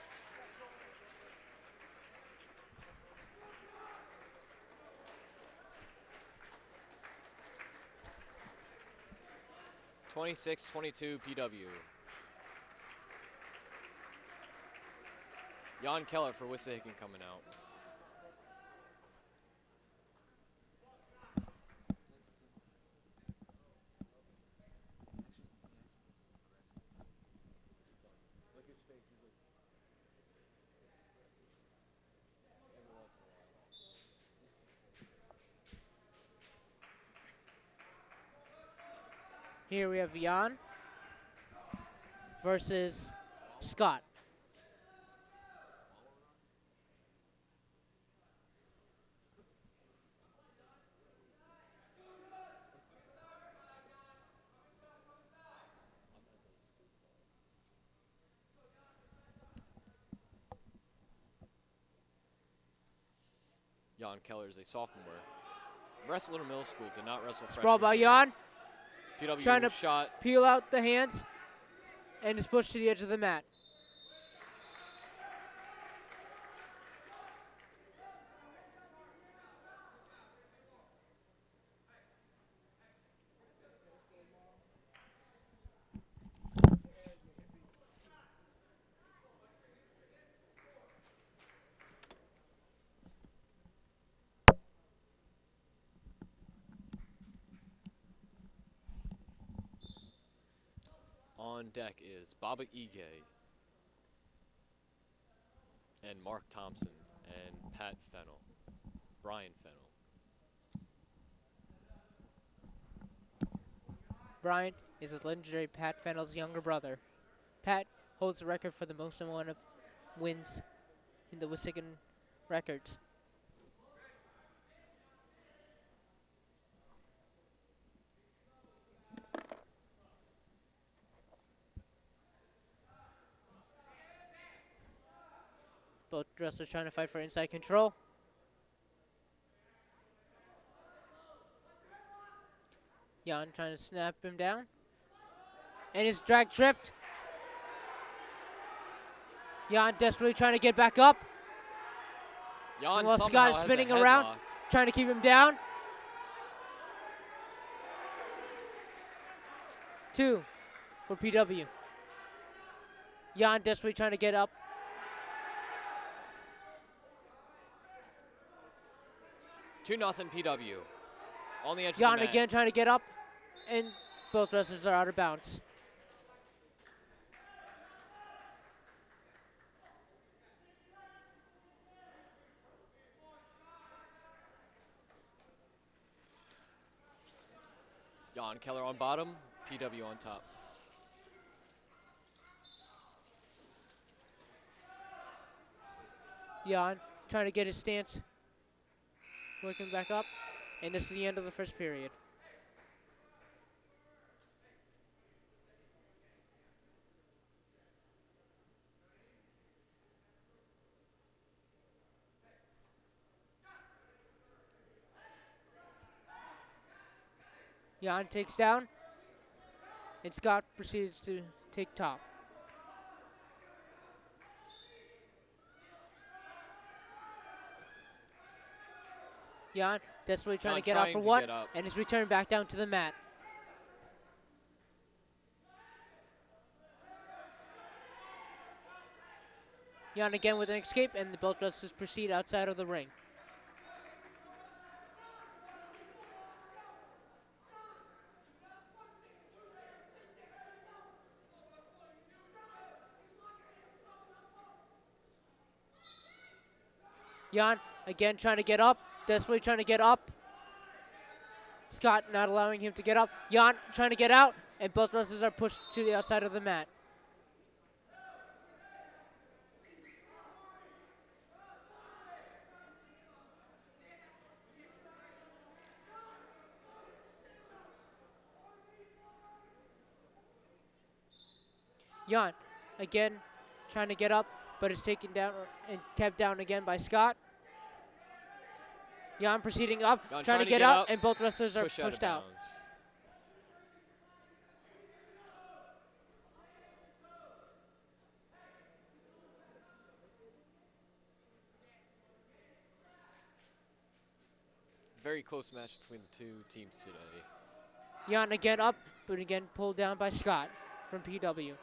26-22 PW. Jan Keller for Wissahickon coming out. Here we have Jan versus Scott. Jan Keller is a sophomore. Wrestled in middle school, did not wrestle Sprawl freshman by year. Jan. PW Trying to shot. peel out the hands and is pushed to the edge of the mat. On deck is Baba Ige and Mark Thompson and Pat Fennell, Brian Fennell. Brian is the legendary Pat Fennell's younger brother. Pat holds the record for the most amount of wins in the Wissahickon records. Both wrestlers trying to fight for inside control. Jan trying to snap him down. And his drag tripped. Jan desperately trying to get back up. Jan While somehow Scott is has a spinning around, headlock. trying to keep him down. 2 for PW. Jan desperately trying to get up. 2-0 PW. On the edge of Jan the mat. again trying to get up, and both wrestlers are out of bounds. Jan Keller on bottom, PW on top. Jan trying to get his stance, working back up, and this is the end of the first period. Jan takes down, and Scott proceeds to take top. Jan desperately trying Jan to get out trying for to one, get up. and is returned back down to the mat. Jan again with an escape, and the both wrestlers proceed outside of the ring. Jan again trying to get up, desperately trying to get up. Scott not allowing him to get up. Jan trying to get out, and both wrestlers are pushed to the outside of the mat. Jan again trying to get up, but is taken down and kept down again by Scott. Jan proceeding up, Jan trying to get out, up, and both wrestlers are push out of pushed out. bounds. Very close match between the two teams today. Jan again up, but again pulled down by Scott from PW.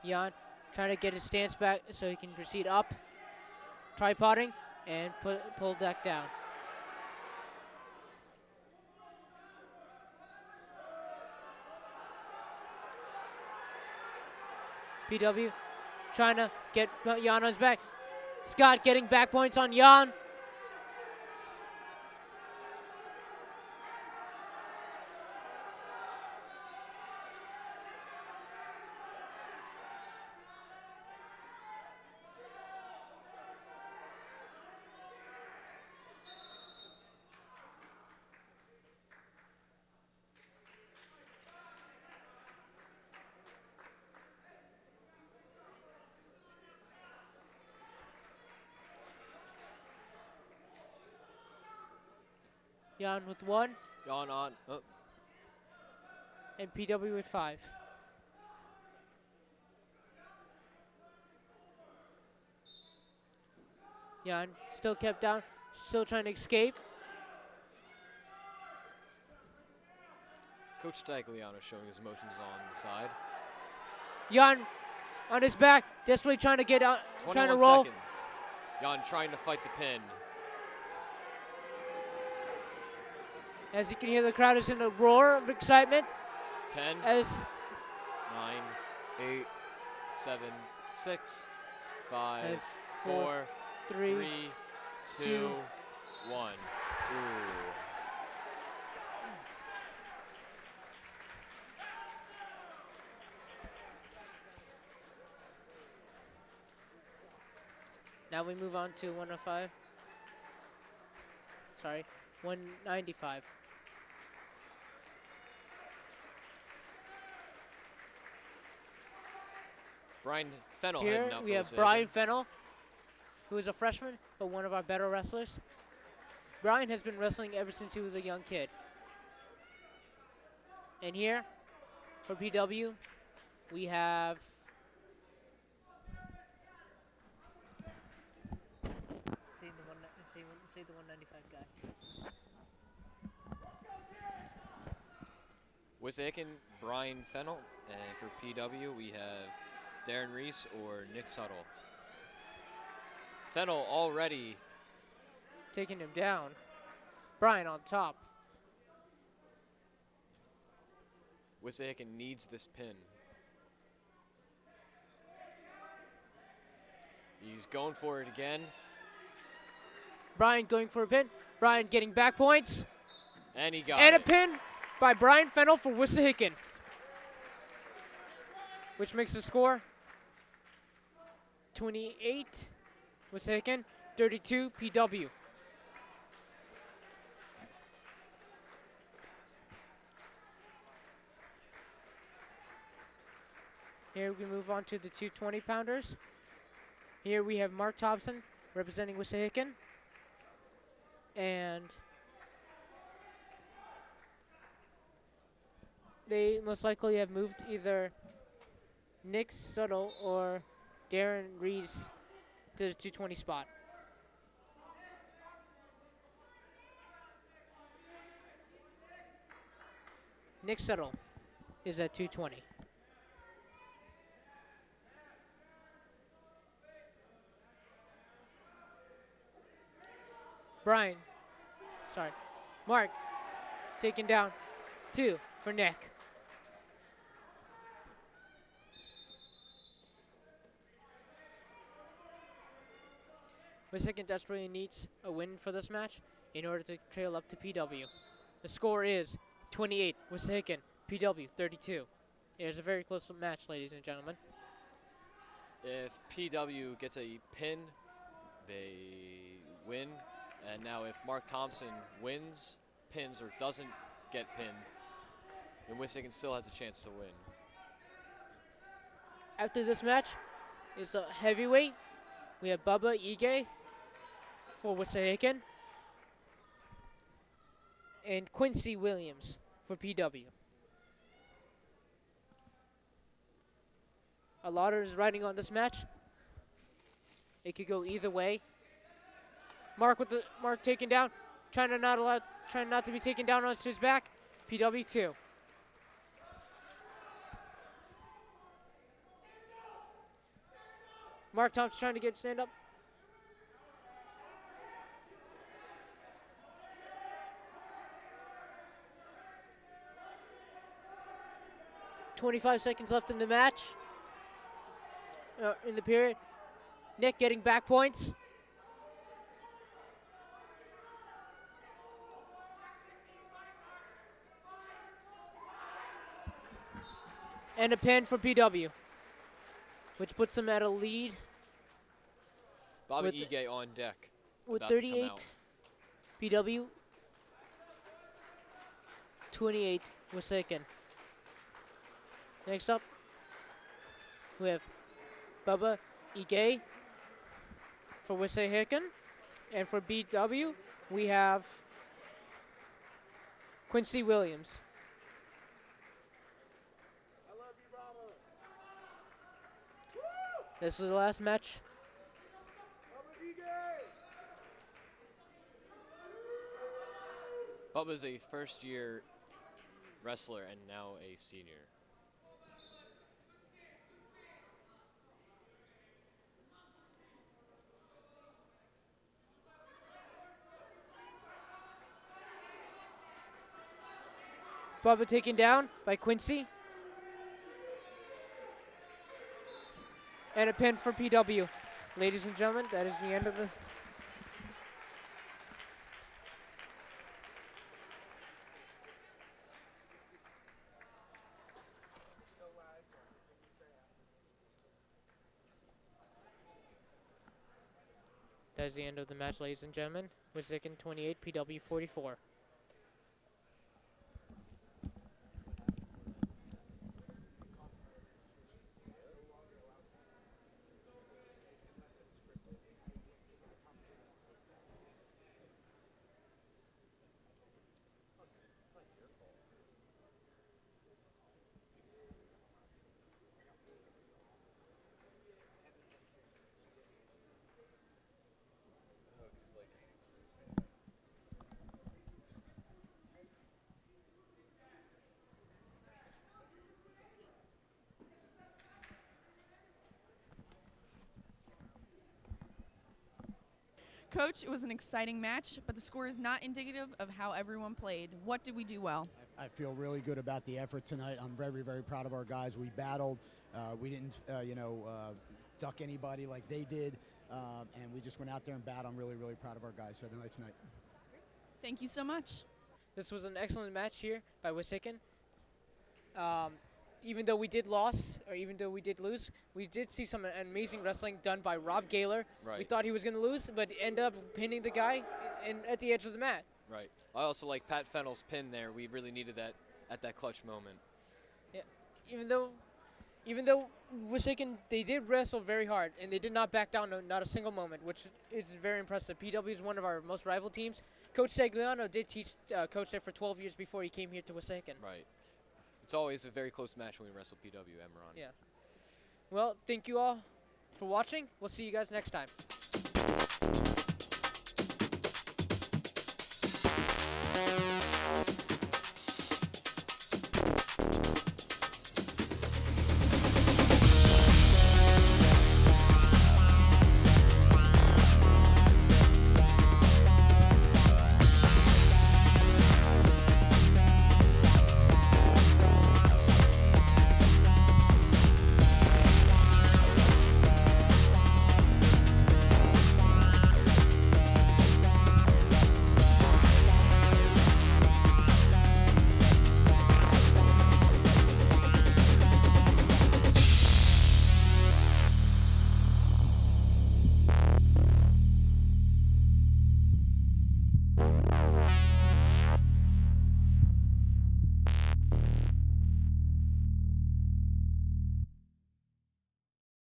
Jan trying to get his stance back so he can proceed up, tripoding, and pull back down. PW trying to get Jan on his back. Scott getting back points on Jan. Jan with 1 Jan on. Oh, and PW with 5. Jan still kept down, still trying to escape. Coach Stagliano showing his emotions on the side. Jan on his back, desperately trying to get out, trying 21 to roll. seconds. Jan trying to fight the pin. As you can hear, the crowd is in a roar of excitement. 10, As 9, 8, 7, 6, 5, Five, 4, four, 3, 3, 2, two. 1. Ooh. now we move on to 105. Sorry, 195. Brian Fennell Here heading out we for have Wissahickon. Brian Fennell, who is a freshman, but one of our better wrestlers. Brian has been wrestling ever since he was a young kid. And here, for PW, we have say the 195 guy. Wissahickon, Brian Fennell. And for PW, we have Darren Reese or Nick Suttle. Fennell already Taking him down. Brian on top. Wissahickon needs this pin. He's going for it again. Brian going for a pin. Brian getting back points. And he got And a it. pin by Brian Fennell for Wissahickon, which makes the score 28 Wissahickon, 32 PW. Here we move on to the 220-pounders. Here we have Mark Thompson representing Wissahickon. And they most likely have moved either Nick Suttle or Darren Reese to the 220 spot. Nick Suttle is at 220. Mark taken down 2 for Nick. Wissahickon desperately needs a win for this match in order to trail up to PW. The score is 28 Wissahickon, PW 32. It is a very close match, ladies and gentlemen. If PW gets a pin, they win. And now if Mark Thompson wins, pins, or doesn't get pinned, then Wissahickon still has a chance to win. After this match is a heavyweight. We have Bubba Ige for Wissahickon and Quincy Williams for PW. A lot is riding on this match. It could go either way. Mark taken down, trying not to be taken down onto his back. PW 2. Mark Thompson trying to get stand up. .25 seconds left in the match. In the period. Nick getting back points. And a pin for PW, which puts them at a lead Bobby With- Ige on deck. with About to come 38. out. PW 28 Wissahickon. Next up, we have Bubba Ige for Wissahickon. And for BW, we have Quincy Williams. I love you, Baba. This is the last match. Baba Ige. Bubba's a first-year wrestler and now a senior. Bubba taken down by Quincy. And a pin for PW. Ladies and gentlemen, that is the end of the... That is the end of the match, ladies and gentlemen. Wissahickon 28, PW 44. Coach, it was an exciting match, but the score is not indicative of how everyone played. What did we do well? I feel really good about the effort tonight. I'm very, very proud of our guys. We battled. We didn't, duck anybody like they did, and we just went out there and battled. I'm really, really proud of our guys. So tonight's night. Thank you so much. This was an excellent match here by Wissahickon. Even though we did lose, we did see some amazing wrestling done by Rob Gaylor. Right. We thought he was going to lose, but ended up pinning the guy at the edge of the mat. Right. I also like Pat Fennell's pin there. We really needed that at that clutch moment. Yeah. Even though Wissahickon, they did wrestle very hard, and they did not back down, not a single moment, which is very impressive. PW is one of our most rival teams. Coach Sagliano did coach there for 12 years before he came here to Wissahickon. Right. It's always a very close match when we wrestle PW, Emeron. Yeah. Well, thank you all for watching. We'll see you guys next time.